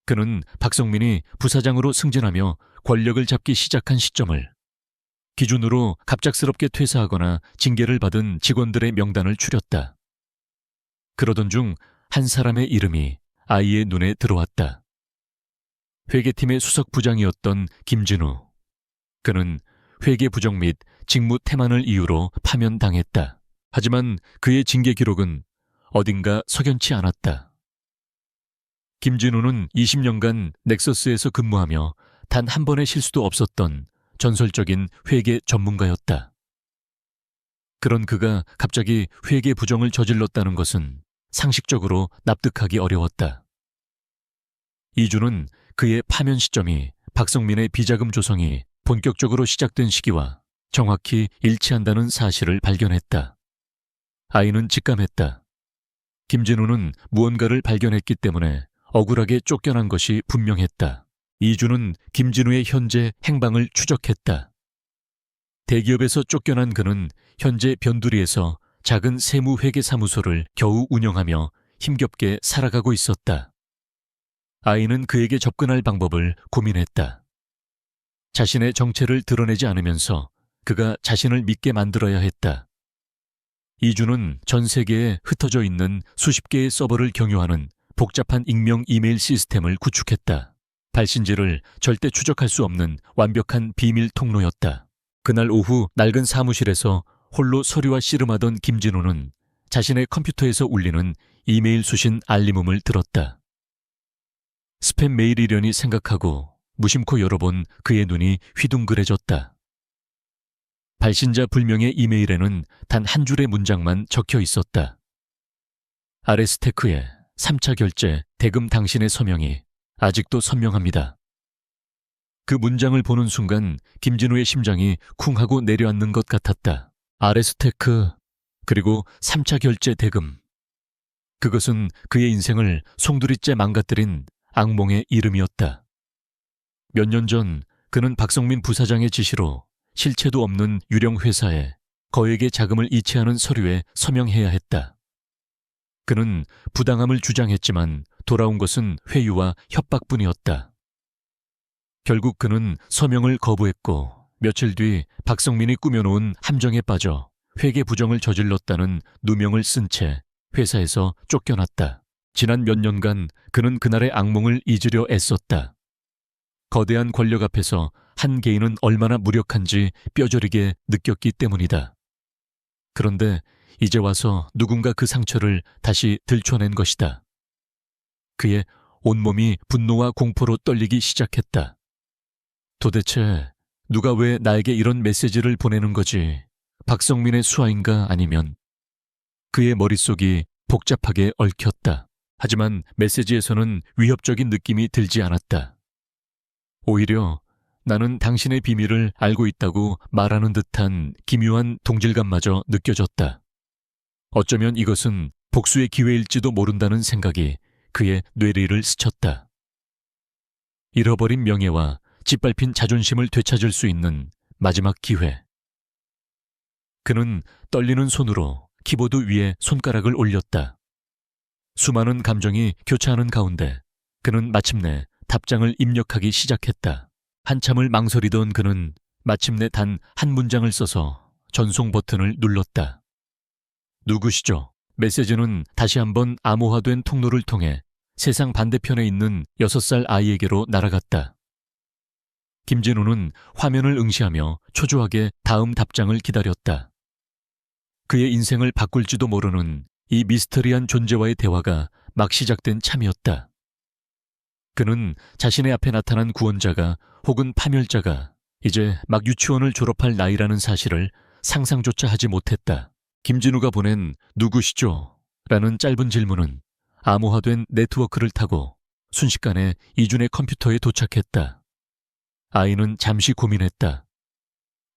그는 박성민이 부사장으로 승진하며 권력을 잡기 시작한 시점을 기준으로 갑작스럽게 퇴사하거나 징계를 받은 직원들의 명단을 추렸다. 그러던 중 한 사람의 이름이 아이의 눈에 들어왔다. 회계팀의 수석 부장이었던 김진우. 그는 회계 부정 및 직무 태만을 이유로 파면당했다. 하지만 그의 징계 기록은 어딘가 석연치 않았다. 김진우는 20년간 넥서스에서 근무하며 단 한 번의 실수도 없었던 전설적인 회계 전문가였다. 그런 그가 갑자기 회계 부정을 저질렀다는 것은 상식적으로 납득하기 어려웠다. 이주는 그의 파면 시점이 박성민의 비자금 조성이 본격적으로 시작된 시기와 정확히 일치한다는 사실을 발견했다. 아이는 직감했다. 김진우는 무언가를 발견했기 때문에 억울하게 쫓겨난 것이 분명했다. 이주는 김진우의 현재 행방을 추적했다. 대기업에서 쫓겨난 그는 현재 변두리에서 작은 세무회계사무소를 겨우 운영하며 힘겹게 살아가고 있었다. 아이는 그에게 접근할 방법을 고민했다. 자신의 정체를 드러내지 않으면서 그가 자신을 믿게 만들어야 했다. 이주는 전 세계에 흩어져 있는 수십 개의 서버를 경유하는 복잡한 익명 이메일 시스템을 구축했다. 발신지를 절대 추적할 수 없는 완벽한 비밀 통로였다. 그날 오후 낡은 사무실에서 홀로 서류와 씨름하던 김진우는 자신의 컴퓨터에서 울리는 이메일 수신 알림음을 들었다. 스팸 메일이려니 생각하고 무심코 열어본 그의 눈이 휘둥그레졌다. 발신자 불명의 이메일에는 단 한 줄의 문장만 적혀 있었다. 아레스테크의 3차 결제 대금 당신의 서명이 아직도 선명합니다. 그 문장을 보는 순간 김진우의 심장이 쿵 하고 내려앉는 것 같았다. 아레스테크, 그리고 3차 결제 대금. 그것은 그의 인생을 송두리째 망가뜨린 악몽의 이름이었다. 몇 년 전 그는 박성민 부사장의 지시로 실체도 없는 유령 회사에 거액의 자금을 이체하는 서류에 서명해야 했다. 그는 부당함을 주장했지만 돌아온 것은 회유와 협박뿐이었다. 결국 그는 서명을 거부했고 며칠 뒤 박성민이 꾸며놓은 함정에 빠져 회계 부정을 저질렀다는 누명을 쓴 채 회사에서 쫓겨났다. 지난 몇 년간 그는 그날의 악몽을 잊으려 애썼다. 거대한 권력 앞에서 한 개인은 얼마나 무력한지 뼈저리게 느꼈기 때문이다. 그런데 이제 와서 누군가 그 상처를 다시 들춰낸 것이다. 그의 온몸이 분노와 공포로 떨리기 시작했다. 도대체 누가 왜 나에게 이런 메시지를 보내는 거지? 박성민의 수하인가 아니면? 그의 머릿속이 복잡하게 얽혔다. 하지만 메시지에서는 위협적인 느낌이 들지 않았다. 오히려 나는 당신의 비밀을 알고 있다고 말하는 듯한 기묘한 동질감마저 느껴졌다. 어쩌면 이것은 복수의 기회일지도 모른다는 생각이 그의 뇌리를 스쳤다. 잃어버린 명예와 짓밟힌 자존심을 되찾을 수 있는 마지막 기회. 그는 떨리는 손으로 키보드 위에 손가락을 올렸다. 수많은 감정이 교차하는 가운데 그는 마침내 답장을 입력하기 시작했다. 한참을 망설이던 그는 마침내 단 한 문장을 써서 전송 버튼을 눌렀다. 누구시죠? 메시지는 다시 한번 암호화된 통로를 통해 세상 반대편에 있는 6살 아이에게로 날아갔다. 김진우는 화면을 응시하며 초조하게 다음 답장을 기다렸다. 그의 인생을 바꿀지도 모르는 이 미스터리한 존재와의 대화가 막 시작된 참이었다. 그는 자신의 앞에 나타난 구원자가 혹은 파멸자가 이제 막 유치원을 졸업할 나이라는 사실을 상상조차 하지 못했다. 김진우가 보낸 누구시죠? 라는 짧은 질문은 암호화된 네트워크를 타고 순식간에 이준의 컴퓨터에 도착했다. 아이는 잠시 고민했다.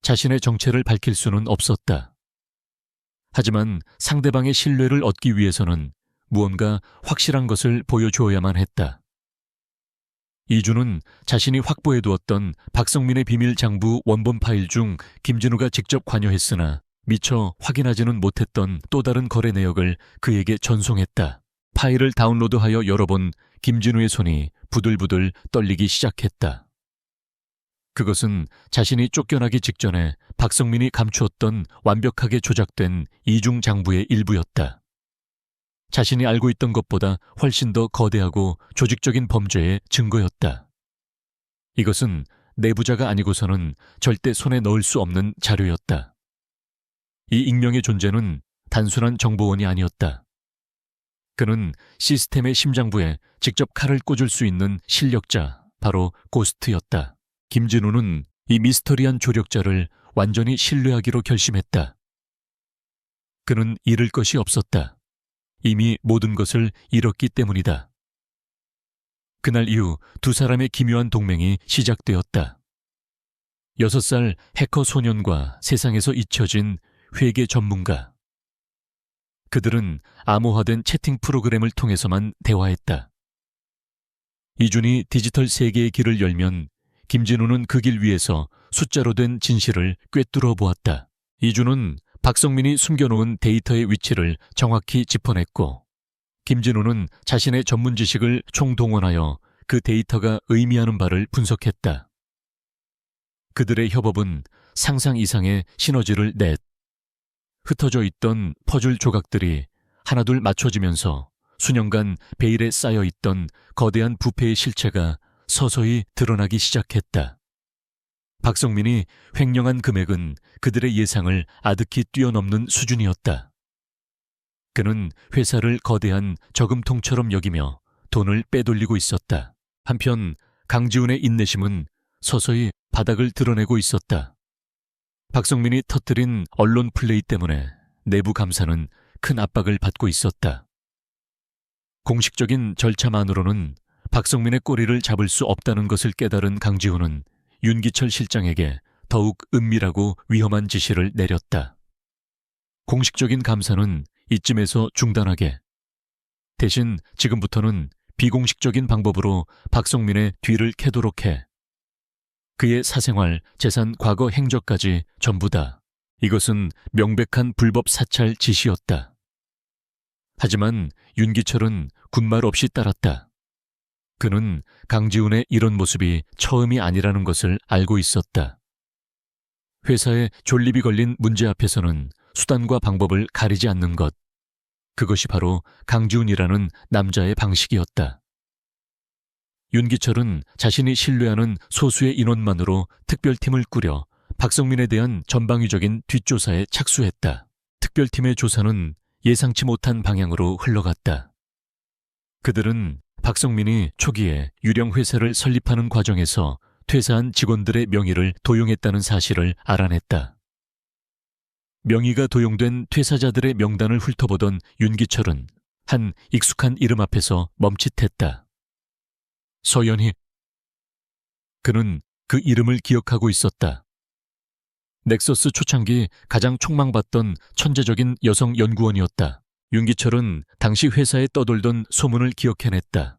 자신의 정체를 밝힐 수는 없었다. 하지만 상대방의 신뢰를 얻기 위해서는 무언가 확실한 것을 보여주어야만 했다. 이준은 자신이 확보해두었던 박성민의 비밀 장부 원본 파일 중 김진우가 직접 관여했으나 미처 확인하지는 못했던 또 다른 거래 내역을 그에게 전송했다. 파일을 다운로드하여 열어본 김진우의 손이 부들부들 떨리기 시작했다. 그것은 자신이 쫓겨나기 직전에 박성민이 감추었던 완벽하게 조작된 이중 장부의 일부였다. 자신이 알고 있던 것보다 훨씬 더 거대하고 조직적인 범죄의 증거였다. 이것은 내부자가 아니고서는 절대 손에 넣을 수 없는 자료였다. 이 익명의 존재는 단순한 정보원이 아니었다. 그는 시스템의 심장부에 직접 칼을 꽂을 수 있는 실력자, 바로 고스트였다. 김진우는 이 미스터리한 조력자를 완전히 신뢰하기로 결심했다. 그는 잃을 것이 없었다. 이미 모든 것을 잃었기 때문이다. 그날 이후 두 사람의 기묘한 동맹이 시작되었다. 6살 해커 소년과 세상에서 잊혀진 회계 전문가. 그들은 암호화된 채팅 프로그램을 통해서만 대화했다. 이준이 디지털 세계의 길을 열면 김진우는 그 길 위에서 숫자로 된 진실을 꿰뚫어 보았다. 이준은 박성민이 숨겨놓은 데이터의 위치를 정확히 짚어냈고, 김진우는 자신의 전문 지식을 총동원하여 그 데이터가 의미하는 바를 분석했다. 그들의 협업은 상상 이상의 시너지를 냈. 흩어져 있던 퍼즐 조각들이 하나둘 맞춰지면서 수년간 베일에 쌓여있던 거대한 부패의 실체가 서서히 드러나기 시작했다. 박성민이 횡령한 금액은 그들의 예상을 아득히 뛰어넘는 수준이었다. 그는 회사를 거대한 저금통처럼 여기며 돈을 빼돌리고 있었다. 한편 강지훈의 인내심은 서서히 바닥을 드러내고 있었다. 박성민이 터뜨린 언론 플레이 때문에 내부 감사는 큰 압박을 받고 있었다. 공식적인 절차만으로는 박성민의 꼬리를 잡을 수 없다는 것을 깨달은 강지훈은 윤기철 실장에게 더욱 은밀하고 위험한 지시를 내렸다. 공식적인 감사는 이쯤에서 중단하게. 대신 지금부터는 비공식적인 방법으로 박성민의 뒤를 캐도록 해. 그의 사생활, 재산, 과거 행적까지 전부 다. 이것은 명백한 불법 사찰 지시였다. 하지만 윤기철은 군말 없이 따랐다. 그는 강지훈의 이런 모습이 처음이 아니라는 것을 알고 있었다. 회사에 존립이 걸린 문제 앞에서는 수단과 방법을 가리지 않는 것. 그것이 바로 강지훈이라는 남자의 방식이었다. 윤기철은 자신이 신뢰하는 소수의 인원만으로 특별팀을 꾸려 박성민에 대한 전방위적인 뒷조사에 착수했다. 특별팀의 조사는 예상치 못한 방향으로 흘러갔다. 그들은 박성민이 초기에 유령 회사를 설립하는 과정에서 퇴사한 직원들의 명의를 도용했다는 사실을 알아냈다. 명의가 도용된 퇴사자들의 명단을 훑어보던 윤기철은 한 익숙한 이름 앞에서 멈칫했다. 서연희. 그는 그 이름을 기억하고 있었다. 넥서스 초창기 가장 촉망받던 천재적인 여성 연구원이었다. 윤기철은 당시 회사에 떠돌던 소문을 기억해냈다.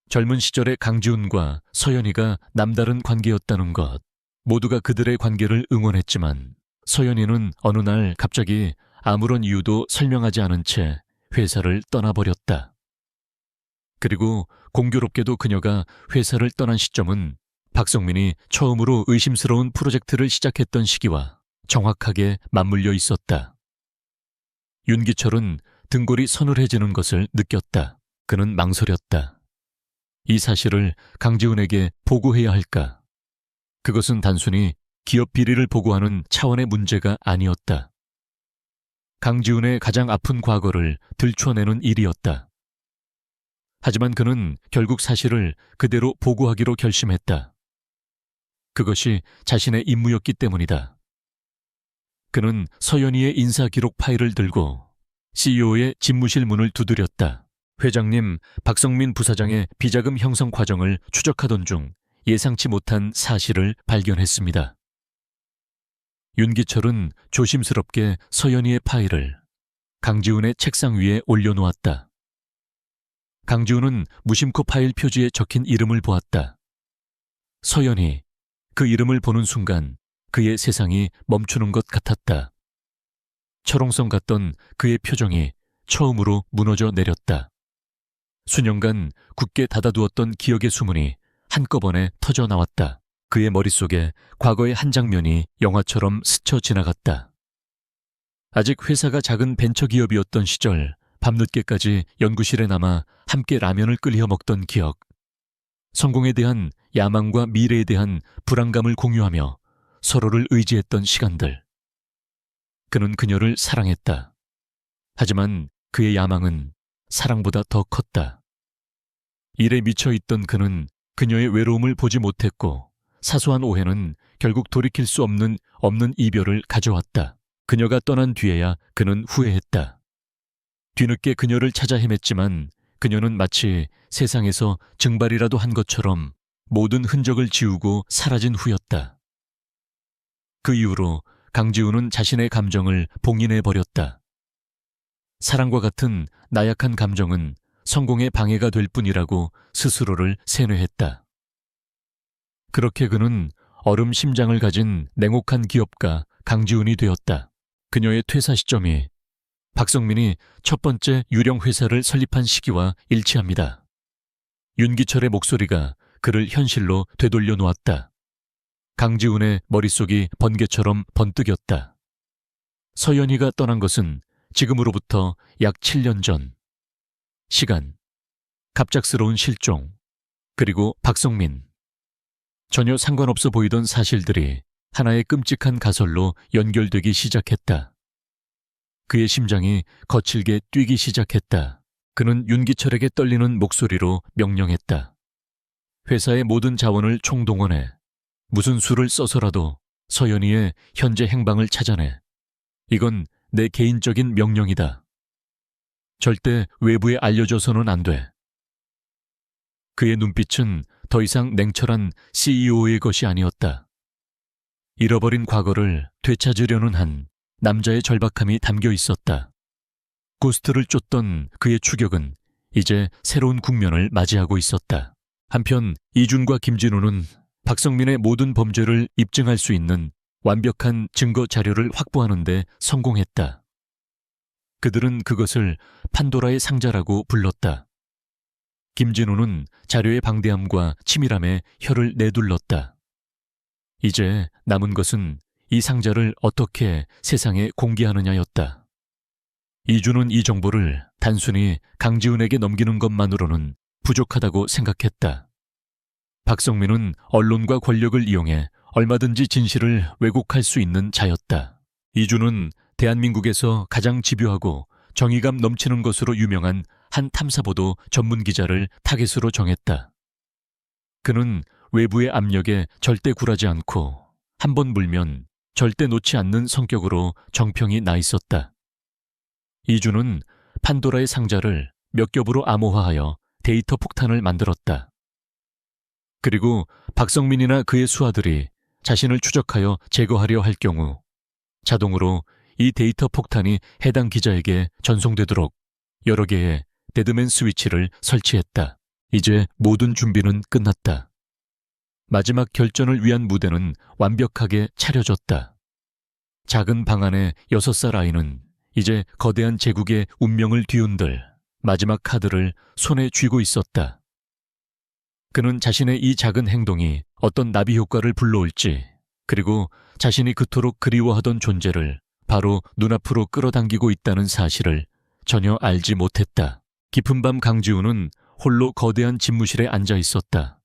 젊은 시절의 강지훈과 서연이가 남다른 관계였다는 것. 모두가 그들의 관계를 응원했지만 서연이는 어느 날 갑자기 아무런 이유도 설명하지 않은 채 회사를 떠나버렸다. 그리고 공교롭게도 그녀가 회사를 떠난 시점은 박성민이 처음으로 의심스러운 프로젝트를 시작했던 시기와 정확하게 맞물려 있었다. 윤기철은 등골이 서늘해지는 것을 느꼈다. 그는 망설였다. 이 사실을 강지훈에게 보고해야 할까? 그것은 단순히 기업 비리를 보고하는 차원의 문제가 아니었다. 강지훈의 가장 아픈 과거를 들춰내는 일이었다. 하지만 그는 결국 사실을 그대로 보고하기로 결심했다. 그것이 자신의 임무였기 때문이다. 그는 서연이의 인사기록 파일을 들고 CEO의 집무실 문을 두드렸다. 회장님, 박성민 부사장의 비자금 형성 과정을 추적하던 중 예상치 못한 사실을 발견했습니다. 윤기철은 조심스럽게 서연이의 파일을 강지훈의 책상 위에 올려놓았다. 강지훈은 무심코 파일 표지에 적힌 이름을 보았다. 서연이. 그 이름을 보는 순간 그의 세상이 멈추는 것 같았다. 철옹성 같던 그의 표정이 처음으로 무너져 내렸다. 수년간 굳게 닫아두었던 기억의 수문이 한꺼번에 터져 나왔다. 그의 머릿속에 과거의 한 장면이 영화처럼 스쳐 지나갔다. 아직 회사가 작은 벤처기업이었던 시절 밤늦게까지 연구실에 남아 함께 라면을 끓여 먹던 기억. 성공에 대한 야망과 미래에 대한 불안감을 공유하며 서로를 의지했던 시간들. 그는 그녀를 사랑했다. 하지만 그의 야망은 사랑보다 더 컸다. 일에 미쳐있던 그는 그녀의 외로움을 보지 못했고 사소한 오해는 결국 돌이킬 수 없는 이별을 가져왔다. 그녀가 떠난 뒤에야 그는 후회했다. 뒤늦게 그녀를 찾아 헤맸지만 그녀는 마치 세상에서 증발이라도 한 것처럼 모든 흔적을 지우고 사라진 후였다. 그 이후로 강지훈은 자신의 감정을 봉인해버렸다. 사랑과 같은 나약한 감정은 성공의 방해가 될 뿐이라고 스스로를 세뇌했다. 그렇게 그는 얼음 심장을 가진 냉혹한 기업가 강지훈이 되었다. 그녀의 퇴사 시점이 박성민이 첫 번째 유령 회사를 설립한 시기와 일치합니다. 윤기철의 목소리가 그를 현실로 되돌려 놓았다. 강지훈의 머릿속이 번개처럼 번뜩였다. 서연이가 떠난 것은 지금으로부터 약 7년 전. 시간, 갑작스러운 실종, 그리고 박성민. 전혀 상관없어 보이던 사실들이 하나의 끔찍한 가설로 연결되기 시작했다. 그의 심장이 거칠게 뛰기 시작했다. 그는 윤기철에게 떨리는 목소리로 명령했다. 회사의 모든 자원을 총동원해 무슨 수를 써서라도 서연이의 현재 행방을 찾아내. 이건 내 개인적인 명령이다. 절대 외부에 알려줘서는 안 돼. 그의 눈빛은 더 이상 냉철한 CEO의 것이 아니었다. 잃어버린 과거를 되찾으려는 한 남자의 절박함이 담겨 있었다. 고스트를 쫓던 그의 추격은 이제 새로운 국면을 맞이하고 있었다. 한편 이준과 김진우는 박성민의 모든 범죄를 입증할 수 있는 완벽한 증거 자료를 확보하는 데 성공했다. 그들은 그것을 판도라의 상자라고 불렀다. 김진우는 자료의 방대함과 치밀함에 혀를 내둘렀다. 이제 남은 것은 이 상자를 어떻게 세상에 공개하느냐였다. 이준은 이 정보를 단순히 강지훈에게 넘기는 것만으로는 부족하다고 생각했다. 박성민은 언론과 권력을 이용해 얼마든지 진실을 왜곡할 수 있는 자였다. 이준은 대한민국에서 가장 집요하고 정의감 넘치는 것으로 유명한 한 탐사보도 전문 기자를 타겟으로 정했다. 그는 외부의 압력에 절대 굴하지 않고 한 번 물면 절대 놓지 않는 성격으로 정평이 나 있었다. 이준은 판도라의 상자를 몇 겹으로 암호화하여 데이터 폭탄을 만들었다. 그리고 박성민이나 그의 수하들이 자신을 추적하여 제거하려 할 경우 자동으로 이 데이터 폭탄이 해당 기자에게 전송되도록 여러 개의 데드맨 스위치를 설치했다. 이제 모든 준비는 끝났다. 마지막 결전을 위한 무대는 완벽하게 차려졌다. 작은 방 안의 6살 아이는 이제 거대한 제국의 운명을 뒤흔들 마지막 카드를 손에 쥐고 있었다. 그는 자신의 이 작은 행동이 어떤 나비 효과를 불러올지, 그리고 자신이 그토록 그리워하던 존재를 바로 눈앞으로 끌어당기고 있다는 사실을 전혀 알지 못했다. 깊은 밤 강지우는 홀로 거대한 집무실에 앉아 있었다.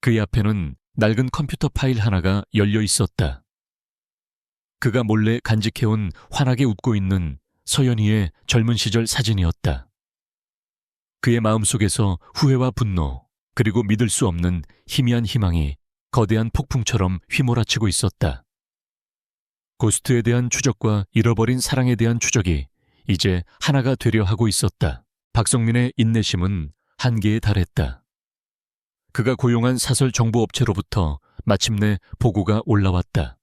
그의 앞에는 낡은 컴퓨터 파일 하나가 열려 있었다. 그가 몰래 간직해온 환하게 웃고 있는 서연이의 젊은 시절 사진이었다. 그의 마음속에서 후회와 분노, 그리고 믿을 수 없는 희미한 희망이 거대한 폭풍처럼 휘몰아치고 있었다. 고스트에 대한 추적과 잃어버린 사랑에 대한 추적이 이제 하나가 되려 하고 있었다. 박성민의 인내심은 한계에 달했다. 그가 고용한 사설 정보업체로부터 마침내 보고가 올라왔다.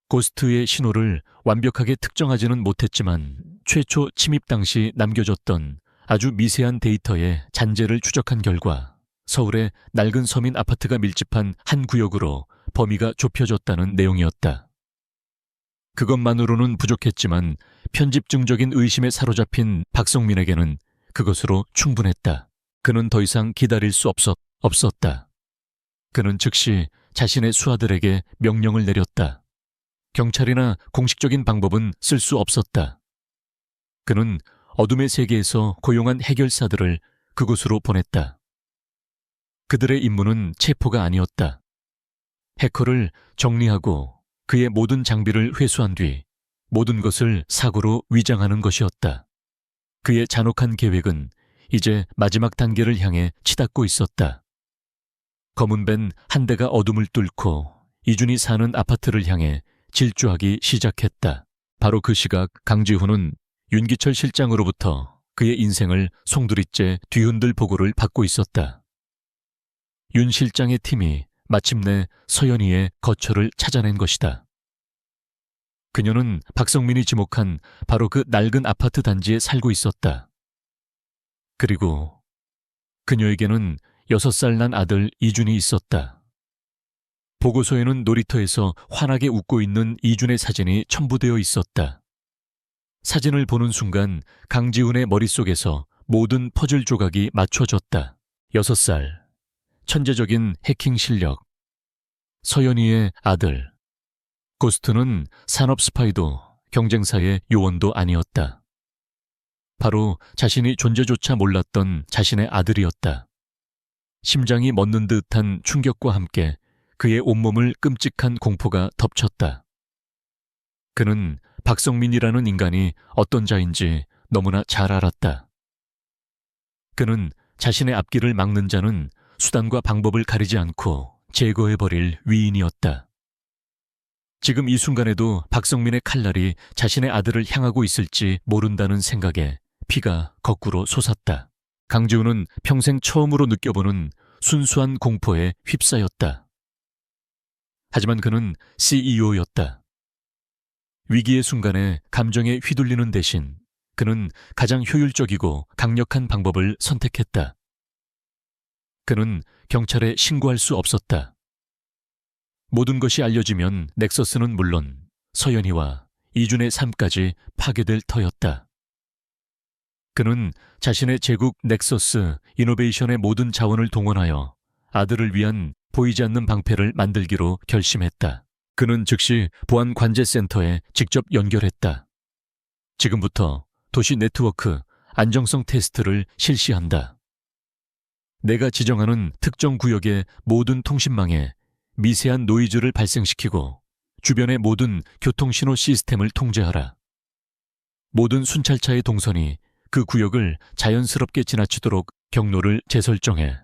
고스트의 신호를 완벽하게 특정하지는 못했지만 최초 침입 당시 남겨졌던 아주 미세한 데이터의 잔재를 추적한 결과 서울의 낡은 서민 아파트가 밀집한 한 구역으로 범위가 좁혀졌다는 내용이었다. 그것만으로는 부족했지만 편집증적인 의심에 사로잡힌 박성민에게는 그것으로 충분했다. 그는 더 이상 기다릴 수 없었다. 그는 즉시 자신의 수하들에게 명령을 내렸다. 경찰이나 공식적인 방법은 쓸 수 없었다. 그는 어둠의 세계에서 고용한 해결사들을 그곳으로 보냈다. 그들의 임무는 체포가 아니었다. 해커를 정리하고 그의 모든 장비를 회수한 뒤 모든 것을 사고로 위장하는 것이었다. 그의 잔혹한 계획은 이제 마지막 단계를 향해 치닫고 있었다. 검은 밴 한 대가 어둠을 뚫고 이준이 사는 아파트를 향해 질주하기 시작했다. 바로 그 시각 강지훈은 윤기철 실장으로부터 그의 인생을 송두리째 뒤흔들 보고를 받고 있었다. 윤 실장의 팀이 마침내 서연이의 거처를 찾아낸 것이다. 그녀는 박성민이 지목한 바로 그 낡은 아파트 단지에 살고 있었다. 그리고 그녀에게는 6살 난 아들 이준이 있었다. 보고서에는 놀이터에서 환하게 웃고 있는 이준의 사진이 첨부되어 있었다. 사진을 보는 순간 강지훈의 머릿속에서 모든 퍼즐 조각이 맞춰졌다. 6살, 천재적인 해킹 실력, 서연이의 아들. 고스트는 산업 스파이도 경쟁사의 요원도 아니었다. 바로 자신이 존재조차 몰랐던 자신의 아들이었다. 심장이 멎는 듯한 충격과 함께 그의 온몸을 끔찍한 공포가 덮쳤다. 그는 박성민이라는 인간이 어떤 자인지 너무나 잘 알았다. 그는 자신의 앞길을 막는 자는 수단과 방법을 가리지 않고 제거해버릴 위인이었다. 지금 이 순간에도 박성민의 칼날이 자신의 아들을 향하고 있을지 모른다는 생각에 피가 거꾸로 솟았다. 강지훈은 평생 처음으로 느껴보는 순수한 공포에 휩싸였다. 하지만 그는 CEO였다. 위기의 순간에 감정에 휘둘리는 대신 그는 가장 효율적이고 강력한 방법을 선택했다. 그는 경찰에 신고할 수 없었다. 모든 것이 알려지면 넥서스는 물론 서연이와 이준의 삶까지 파괴될 터였다. 그는 자신의 제국 넥서스 이노베이션의 모든 자원을 동원하여 아들을 위한 보이지 않는 방패를 만들기로 결심했다. 그는 즉시 보안관제센터에 직접 연결했다. 지금부터 도시 네트워크 안정성 테스트를 실시한다. 내가 지정하는 특정 구역의 모든 통신망에 미세한 노이즈를 발생시키고 주변의 모든 교통신호 시스템을 통제하라. 모든 순찰차의 동선이 그 구역을 자연스럽게 지나치도록 경로를 재설정해.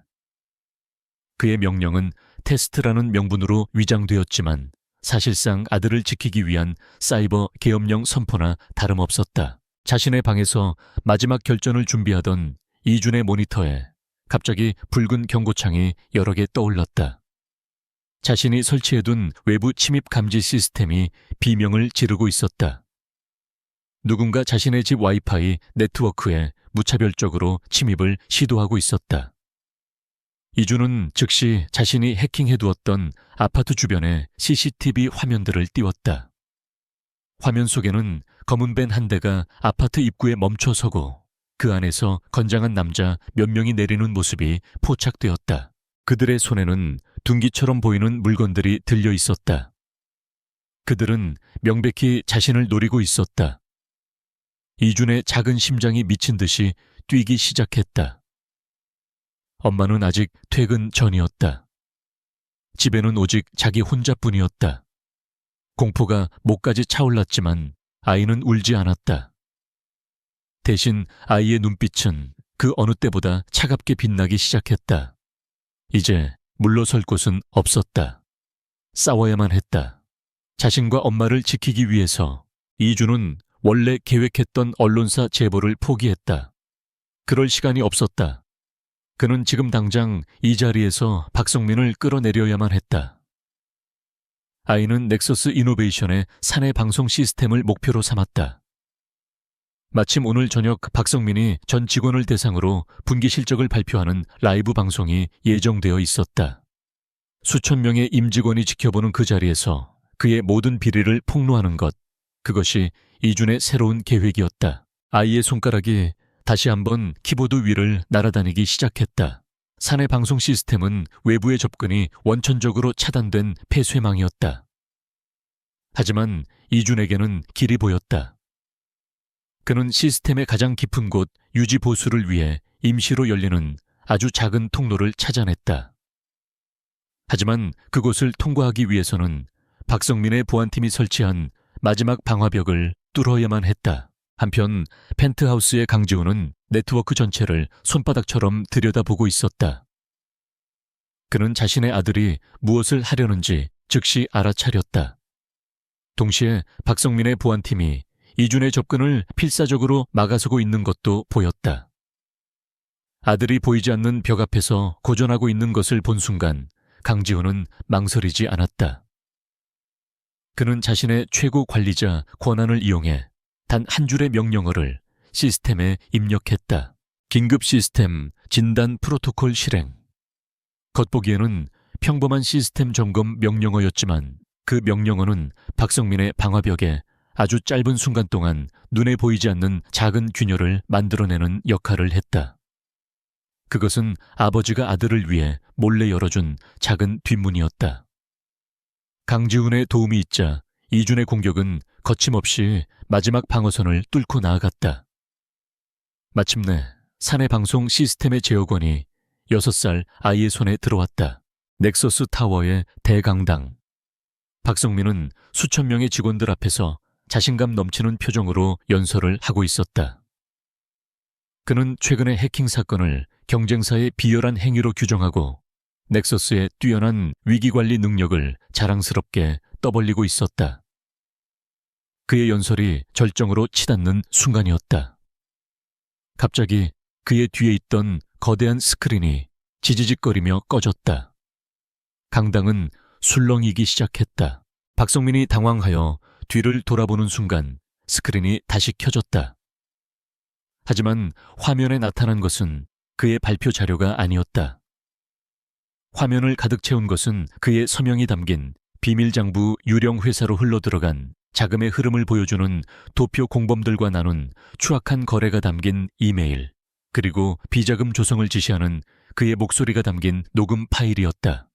그의 명령은 테스트라는 명분으로 위장되었지만 사실상 아들을 지키기 위한 사이버 계엄령 선포나 다름없었다. 자신의 방에서 마지막 결전을 준비하던 이준의 모니터에 갑자기 붉은 경고창이 여러 개 떠올랐다. 자신이 설치해둔 외부 침입 감지 시스템이 비명을 지르고 있었다. 누군가 자신의 집 와이파이 네트워크에 무차별적으로 침입을 시도하고 있었다. 이주는 즉시 자신이 해킹해두었던 아파트 주변의 CCTV 화면들을 띄웠다. 화면 속에는 검은 밴 한 대가 아파트 입구에 멈춰서고 그 안에서 건장한 남자 몇 명이 내리는 모습이 포착되었다. 그들의 손에는 둔기처럼 보이는 물건들이 들려 있었다. 그들은 명백히 자신을 노리고 있었다. 이준의 작은 심장이 미친 듯이 뛰기 시작했다. 엄마는 아직 퇴근 전이었다. 집에는 오직 자기 혼자뿐이었다. 공포가 목까지 차올랐지만 아이는 울지 않았다. 대신 아이의 눈빛은 그 어느 때보다 차갑게 빛나기 시작했다. 이제 물러설 곳은 없었다. 싸워야만 했다. 자신과 엄마를 지키기 위해서 이주는 원래 계획했던 언론사 제보를 포기했다. 그럴 시간이 없었다. 그는 지금 당장 이 자리에서 박성민을 끌어내려야만 했다. 아이는 넥서스 이노베이션의 사내 방송 시스템을 목표로 삼았다. 마침 오늘 저녁 박성민이 전 직원을 대상으로 분기 실적을 발표하는 라이브 방송이 예정되어 있었다. 수천 명의 임직원이 지켜보는 그 자리에서 그의 모든 비리를 폭로하는 것, 그것이 이준의 새로운 계획이었다. 아이의 손가락이 다시 한번 키보드 위를 날아다니기 시작했다. 사내 방송 시스템은 외부의 접근이 원천적으로 차단된 폐쇄망이었다. 하지만 이준에게는 길이 보였다. 그는 시스템의 가장 깊은 곳 유지 보수를 위해 임시로 열리는 아주 작은 통로를 찾아냈다. 하지만 그곳을 통과하기 위해서는 박성민의 보안팀이 설치한 마지막 방화벽을 뚫어야만 했다. 한편 펜트하우스의 강지훈은 네트워크 전체를 손바닥처럼 들여다보고 있었다. 그는 자신의 아들이 무엇을 하려는지 즉시 알아차렸다. 동시에 박성민의 보안팀이 이준의 접근을 필사적으로 막아서고 있는 것도 보였다. 아들이 보이지 않는 벽 앞에서 고전하고 있는 것을 본 순간 강지훈은 망설이지 않았다. 그는 자신의 최고 관리자 권한을 이용해 단 한 줄의 명령어를 시스템에 입력했다. 긴급 시스템 진단 프로토콜 실행. 겉보기에는 평범한 시스템 점검 명령어였지만 그 명령어는 박성민의 방화벽에 아주 짧은 순간 동안 눈에 보이지 않는 작은 균열을 만들어내는 역할을 했다. 그것은 아버지가 아들을 위해 몰래 열어준 작은 뒷문이었다. 강지훈의 도움이 있자 이준의 공격은 거침없이 마지막 방어선을 뚫고 나아갔다. 마침내 사내 방송 시스템의 제어권이 6살 아이의 손에 들어왔다. 넥서스 타워의 대강당. 박성민은 수천 명의 직원들 앞에서 자신감 넘치는 표정으로 연설을 하고 있었다. 그는 최근의 해킹 사건을 경쟁사의 비열한 행위로 규정하고 넥서스의 뛰어난 위기관리 능력을 자랑스럽게 떠벌리고 있었다. 그의 연설이 절정으로 치닫는 순간이었다. 갑자기 그의 뒤에 있던 거대한 스크린이 지지직거리며 꺼졌다. 강당은 술렁이기 시작했다. 박성민이 당황하여 뒤를 돌아보는 순간 스크린이 다시 켜졌다. 하지만 화면에 나타난 것은 그의 발표 자료가 아니었다. 화면을 가득 채운 것은 그의 서명이 담긴 비밀장부 유령 회사로 흘러들어간 자금의 흐름을 보여주는 도표 공범들과 나눈 추악한 거래가 담긴 이메일, 그리고 비자금 조성을 지시하는 그의 목소리가 담긴 녹음 파일이었다.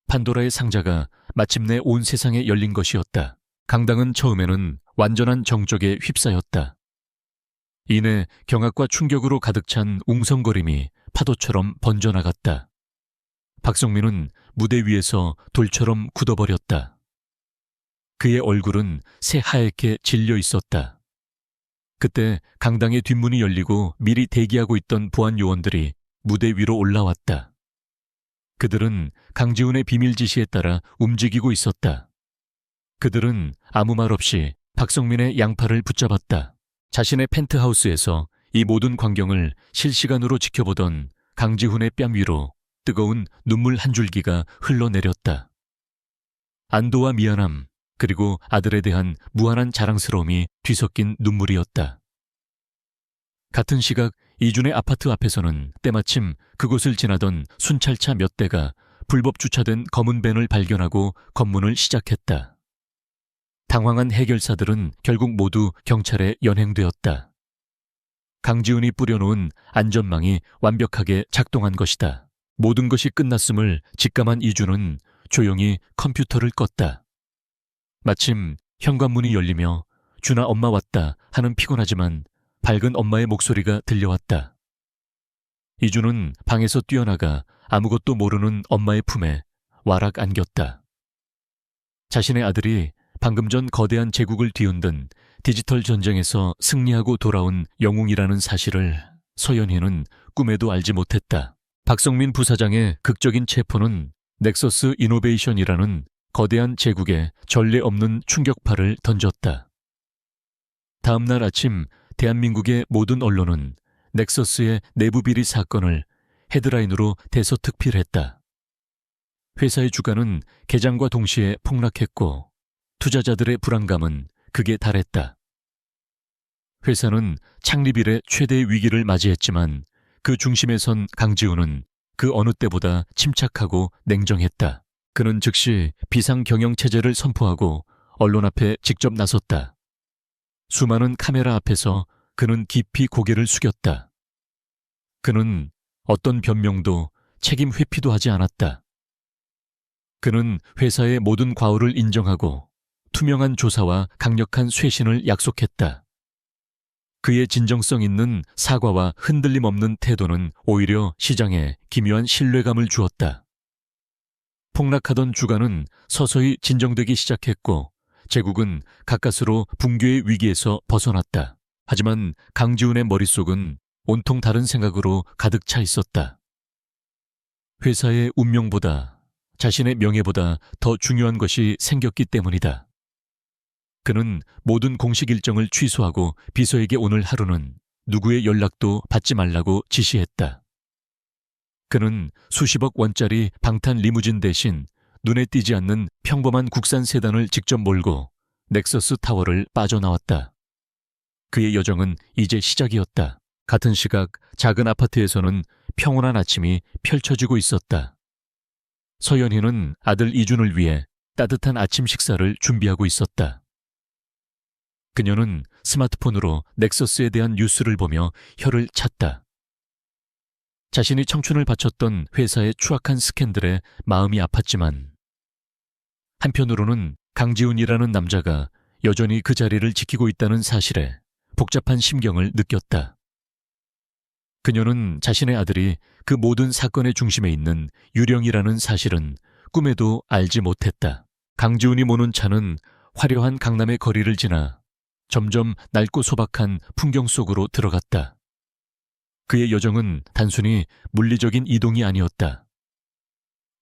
판도라의 상자가 마침내 온 세상에 열린 것이었다. 강당은 처음에는 완전한 정적에 휩싸였다. 이내 경악과 충격으로 가득 찬 웅성거림이 파도처럼 번져나갔다. 박성민은 무대 위에서 돌처럼 굳어버렸다. 그의 얼굴은 새하얗게 질려 있었다. 그때 강당의 뒷문이 열리고 미리 대기하고 있던 보안 요원들이 무대 위로 올라왔다. 그들은 강지훈의 비밀 지시에 따라 움직이고 있었다. 그들은 아무 말 없이 박성민의 양팔을 붙잡았다. 자신의 펜트하우스에서 이 모든 광경을 실시간으로 지켜보던 강지훈의 뺨 위로 뜨거운 눈물 한 줄기가 흘러내렸다. 안도와 미안함, 그리고 아들에 대한 무한한 자랑스러움이 뒤섞인 눈물이었다. 같은 시각 이준의 아파트 앞에서는 때마침 그곳을 지나던 순찰차 몇 대가 불법 주차된 검은 밴을 발견하고 검문을 시작했다. 당황한 해결사들은 결국 모두 경찰에 연행되었다. 강지훈이 뿌려놓은 안전망이 완벽하게 작동한 것이다. 모든 것이 끝났음을 직감한 이준은 조용히 컴퓨터를 껐다. 마침 현관문이 열리며 준아 엄마 왔다 하는 피곤하지만 밝은 엄마의 목소리가 들려왔다. 이준은 방에서 뛰어나가 아무것도 모르는 엄마의 품에 와락 안겼다. 자신의 아들이 방금 전 거대한 제국을 뒤흔든 디지털 전쟁에서 승리하고 돌아온 영웅이라는 사실을 서연희는 꿈에도 알지 못했다. 박성민 부사장의 극적인 체포는 넥서스 이노베이션이라는 거대한 제국에 전례 없는 충격파를 던졌다. 다음 날 아침 대한민국의 모든 언론은 넥서스의 내부 비리 사건을 헤드라인으로 대서특필했다. 회사의 주가는 개장과 동시에 폭락했고 투자자들의 불안감은 극에 달했다. 회사는 창립 이래 최대의 위기를 맞이했지만 그 중심에 선 강지훈은 그 어느 때보다 침착하고 냉정했다. 그는 즉시 비상경영체제를 선포하고 언론 앞에 직접 나섰다. 수많은 카메라 앞에서 그는 깊이 고개를 숙였다. 그는 어떤 변명도 책임 회피도 하지 않았다. 그는 회사의 모든 과오를 인정하고 투명한 조사와 강력한 쇄신을 약속했다. 그의 진정성 있는 사과와 흔들림 없는 태도는 오히려 시장에 기묘한 신뢰감을 주었다. 폭락하던 주가는 서서히 진정되기 시작했고 제국은 가까스로 붕괴의 위기에서 벗어났다. 하지만 강지훈의 머릿속은 온통 다른 생각으로 가득 차 있었다. 회사의 운명보다 자신의 명예보다 더 중요한 것이 생겼기 때문이다. 그는 모든 공식 일정을 취소하고 비서에게 오늘 하루는 누구의 연락도 받지 말라고 지시했다. 그는 수십억 원짜리 방탄 리무진 대신 눈에 띄지 않는 평범한 국산 세단을 직접 몰고 넥서스 타워를 빠져나왔다. 그의 여정은 이제 시작이었다. 같은 시각 작은 아파트에서는 평온한 아침이 펼쳐지고 있었다. 서연희는 아들 이준을 위해 따뜻한 아침 식사를 준비하고 있었다. 그녀는 스마트폰으로 넥서스에 대한 뉴스를 보며 혀를 찼다. 자신이 청춘을 바쳤던 회사의 추악한 스캔들에 마음이 아팠지만 한편으로는 강지훈이라는 남자가 여전히 그 자리를 지키고 있다는 사실에 복잡한 심경을 느꼈다. 그녀는 자신의 아들이 그 모든 사건의 중심에 있는 유령이라는 사실은 꿈에도 알지 못했다. 강지훈이 모는 차는 화려한 강남의 거리를 지나 점점 낡고 소박한 풍경 속으로 들어갔다. 그의 여정은 단순히 물리적인 이동이 아니었다.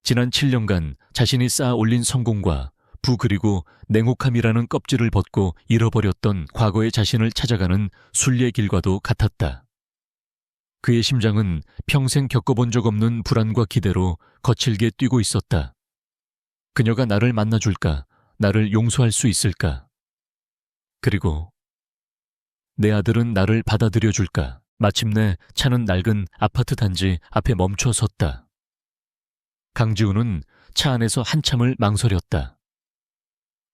지난 7년간 자신이 쌓아 올린 성공과 부 그리고 냉혹함이라는 껍질을 벗고 잃어버렸던 과거의 자신을 찾아가는 순례 길과도 같았다. 그의 심장은 평생 겪어본 적 없는 불안과 기대로 거칠게 뛰고 있었다. 그녀가 나를 만나줄까? 나를 용서할 수 있을까? 그리고 내 아들은 나를 받아들여줄까? 마침내 차는 낡은 아파트 단지 앞에 멈춰 섰다. 강지훈은 차 안에서 한참을 망설였다.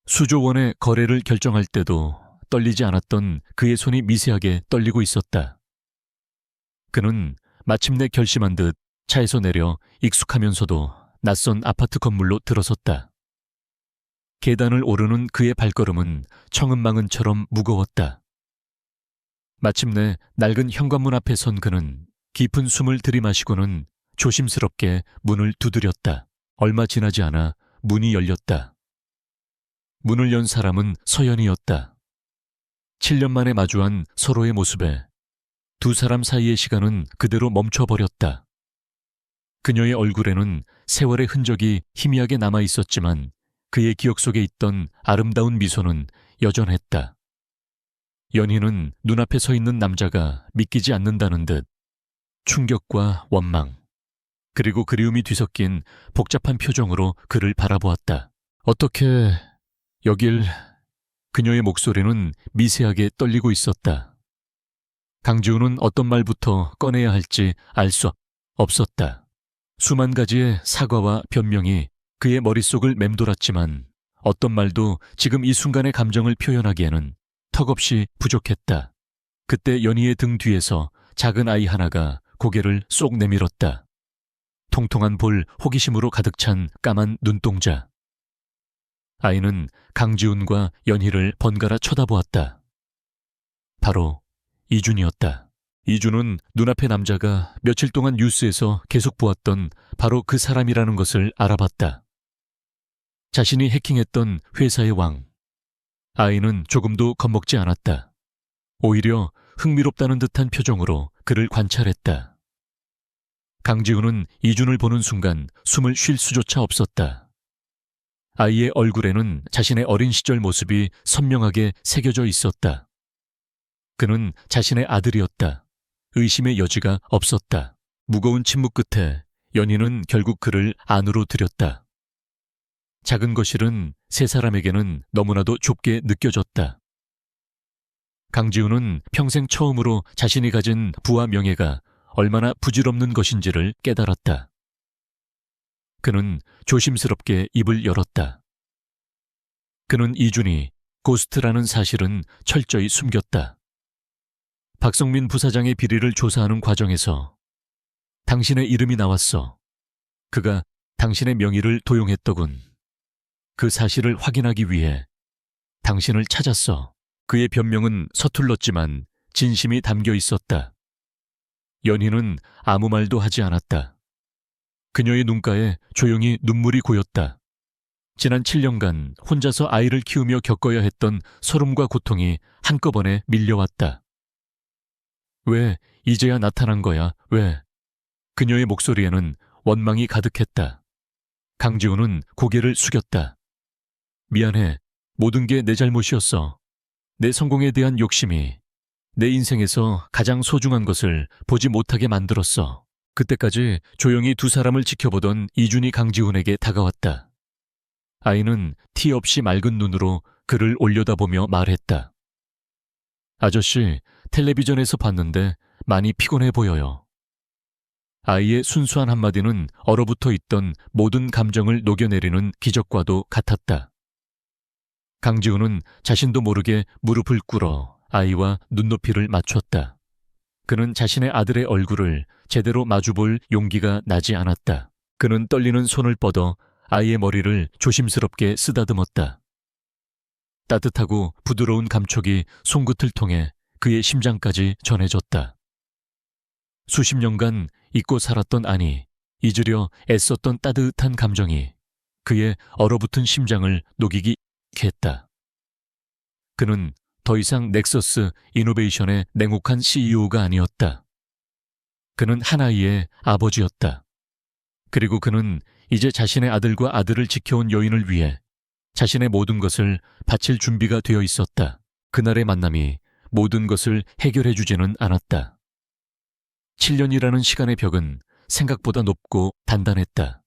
수조 원의 거래를 결정할 때도 떨리지 않았던 그의 손이 미세하게 떨리고 있었다. 그는 마침내 결심한 듯 차에서 내려 익숙하면서도 낯선 아파트 건물로 들어섰다. 계단을 오르는 그의 발걸음은 청은망은처럼 무거웠다. 마침내 낡은 현관문 앞에 선 그는 깊은 숨을 들이마시고는 조심스럽게 문을 두드렸다. 얼마 지나지 않아 문이 열렸다. 문을 연 사람은 서연이었다. 7년 만에 마주한 서로의 모습에 두 사람 사이의 시간은 그대로 멈춰버렸다. 그녀의 얼굴에는 세월의 흔적이 희미하게 남아 있었지만 그의 기억 속에 있던 아름다운 미소는 여전했다. 연희는 눈앞에 서 있는 남자가 믿기지 않는다는 듯 충격과 원망, 그리고 그리움이 뒤섞인 복잡한 표정으로 그를 바라보았다. 어떻게 여길... 그녀의 목소리는 미세하게 떨리고 있었다. 강지훈은 어떤 말부터 꺼내야 할지 알 수 없었다. 수만 가지의 사과와 변명이 그의 머릿속을 맴돌았지만 어떤 말도 지금 이 순간의 감정을 표현하기에는 턱없이 부족했다. 그때 연희의 등 뒤에서 작은 아이 하나가 고개를 쏙 내밀었다. 통통한 볼, 호기심으로 가득 찬 까만 눈동자. 아이는 강지훈과 연희를 번갈아 쳐다보았다. 바로 이준이었다. 이준은 눈앞의 남자가 며칠 동안 뉴스에서 계속 보았던 바로 그 사람이라는 것을 알아봤다. 자신이 해킹했던 회사의 왕. 아이는 조금도 겁먹지 않았다. 오히려 흥미롭다는 듯한 표정으로 그를 관찰했다. 강지훈은 이준을 보는 순간 숨을 쉴 수조차 없었다. 아이의 얼굴에는 자신의 어린 시절 모습이 선명하게 새겨져 있었다. 그는 자신의 아들이었다. 의심의 여지가 없었다. 무거운 침묵 끝에 연희는 결국 그를 안으로 들였다. 작은 거실은 세 사람에게는 너무나도 좁게 느껴졌다. 강지훈은 평생 처음으로 자신이 가진 부와 명예가 얼마나 부질없는 것인지를 깨달았다. 그는 조심스럽게 입을 열었다. 그는 이준이 고스트라는 사실은 철저히 숨겼다. 박성민 부사장의 비리를 조사하는 과정에서 당신의 이름이 나왔어. 그가 당신의 명의를 도용했더군. 그 사실을 확인하기 위해 당신을 찾았어. 그의 변명은 서툴렀지만 진심이 담겨 있었다. 연희는 아무 말도 하지 않았다. 그녀의 눈가에 조용히 눈물이 고였다. 지난 7년간 혼자서 아이를 키우며 겪어야 했던 서름과 고통이 한꺼번에 밀려왔다. 왜 이제야 나타난 거야? 왜? 그녀의 목소리에는 원망이 가득했다. 강지훈은 고개를 숙였다. 미안해. 모든 게 내 잘못이었어. 내 성공에 대한 욕심이 내 인생에서 가장 소중한 것을 보지 못하게 만들었어. 그때까지 조용히 두 사람을 지켜보던 이준이 강지훈에게 다가왔다. 아이는 티 없이 맑은 눈으로 그를 올려다보며 말했다. 아저씨, 텔레비전에서 봤는데 많이 피곤해 보여요. 아이의 순수한 한마디는 얼어붙어 있던 모든 감정을 녹여내리는 기적과도 같았다. 강지훈은 자신도 모르게 무릎을 꿇어 아이와 눈높이를 맞췄다. 그는 자신의 아들의 얼굴을 제대로 마주볼 용기가 나지 않았다. 그는 떨리는 손을 뻗어 아이의 머리를 조심스럽게 쓰다듬었다. 따뜻하고 부드러운 감촉이 손끝을 통해 그의 심장까지 전해졌다. 수십 년간 잊고 살았던 아니, 잊으려 애썼던 따뜻한 감정이 그의 얼어붙은 심장을 녹이기 했다. 그는 더 이상 넥서스 이노베이션의 냉혹한 CEO가 아니었다. 그는 한 아이의 아버지였다. 그리고 그는 이제 자신의 아들과 아들을 지켜온 여인을 위해 자신의 모든 것을 바칠 준비가 되어 있었다. 그날의 만남이 모든 것을 해결해주지는 않았다. 7년이라는 시간의 벽은 생각보다 높고 단단했다.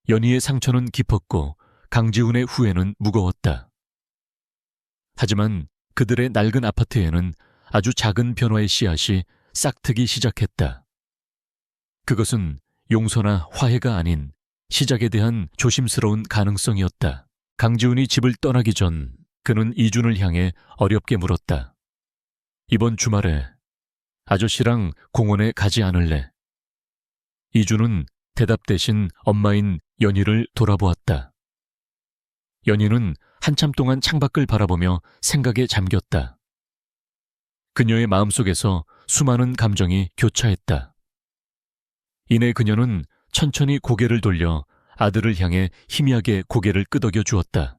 연희의 상처는 깊었고 강지훈의 후회는 무거웠다. 하지만 그들의 낡은 아파트에는 아주 작은 변화의 씨앗이 싹트기 시작했다. 그것은 용서나 화해가 아닌 시작에 대한 조심스러운 가능성이었다. 강지훈이 집을 떠나기 전 그는 이준을 향해 어렵게 물었다. 이번 주말에 아저씨랑 공원에 가지 않을래? 이준은 대답 대신 엄마인 연희를 돌아보았다. 연희는 한참 동안 창밖을 바라보며 생각에 잠겼다. 그녀의 마음속에서 수많은 감정이 교차했다. 이내 그녀는 천천히 고개를 돌려 아들을 향해 희미하게 고개를 끄덕여 주었다.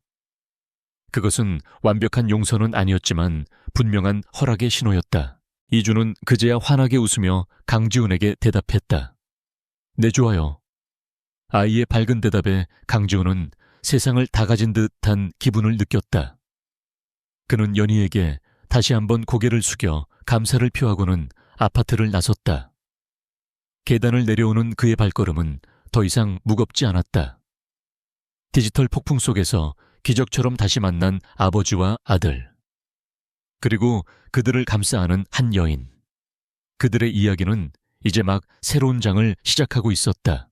그것은 완벽한 용서는 아니었지만 분명한 허락의 신호였다. 이준은 그제야 환하게 웃으며 강지훈에게 대답했다. 네, 좋아요. 아이의 밝은 대답에 강지훈은 세상을 다 가진 듯한 기분을 느꼈다. 그는 연희에게 다시 한번 고개를 숙여 감사를 표하고는 아파트를 나섰다. 계단을 내려오는 그의 발걸음은 더 이상 무겁지 않았다. 디지털 폭풍 속에서 기적처럼 다시 만난 아버지와 아들. 그리고 그들을 감싸 안은 한 여인. 그들의 이야기는 이제 막 새로운 장을 시작하고 있었다.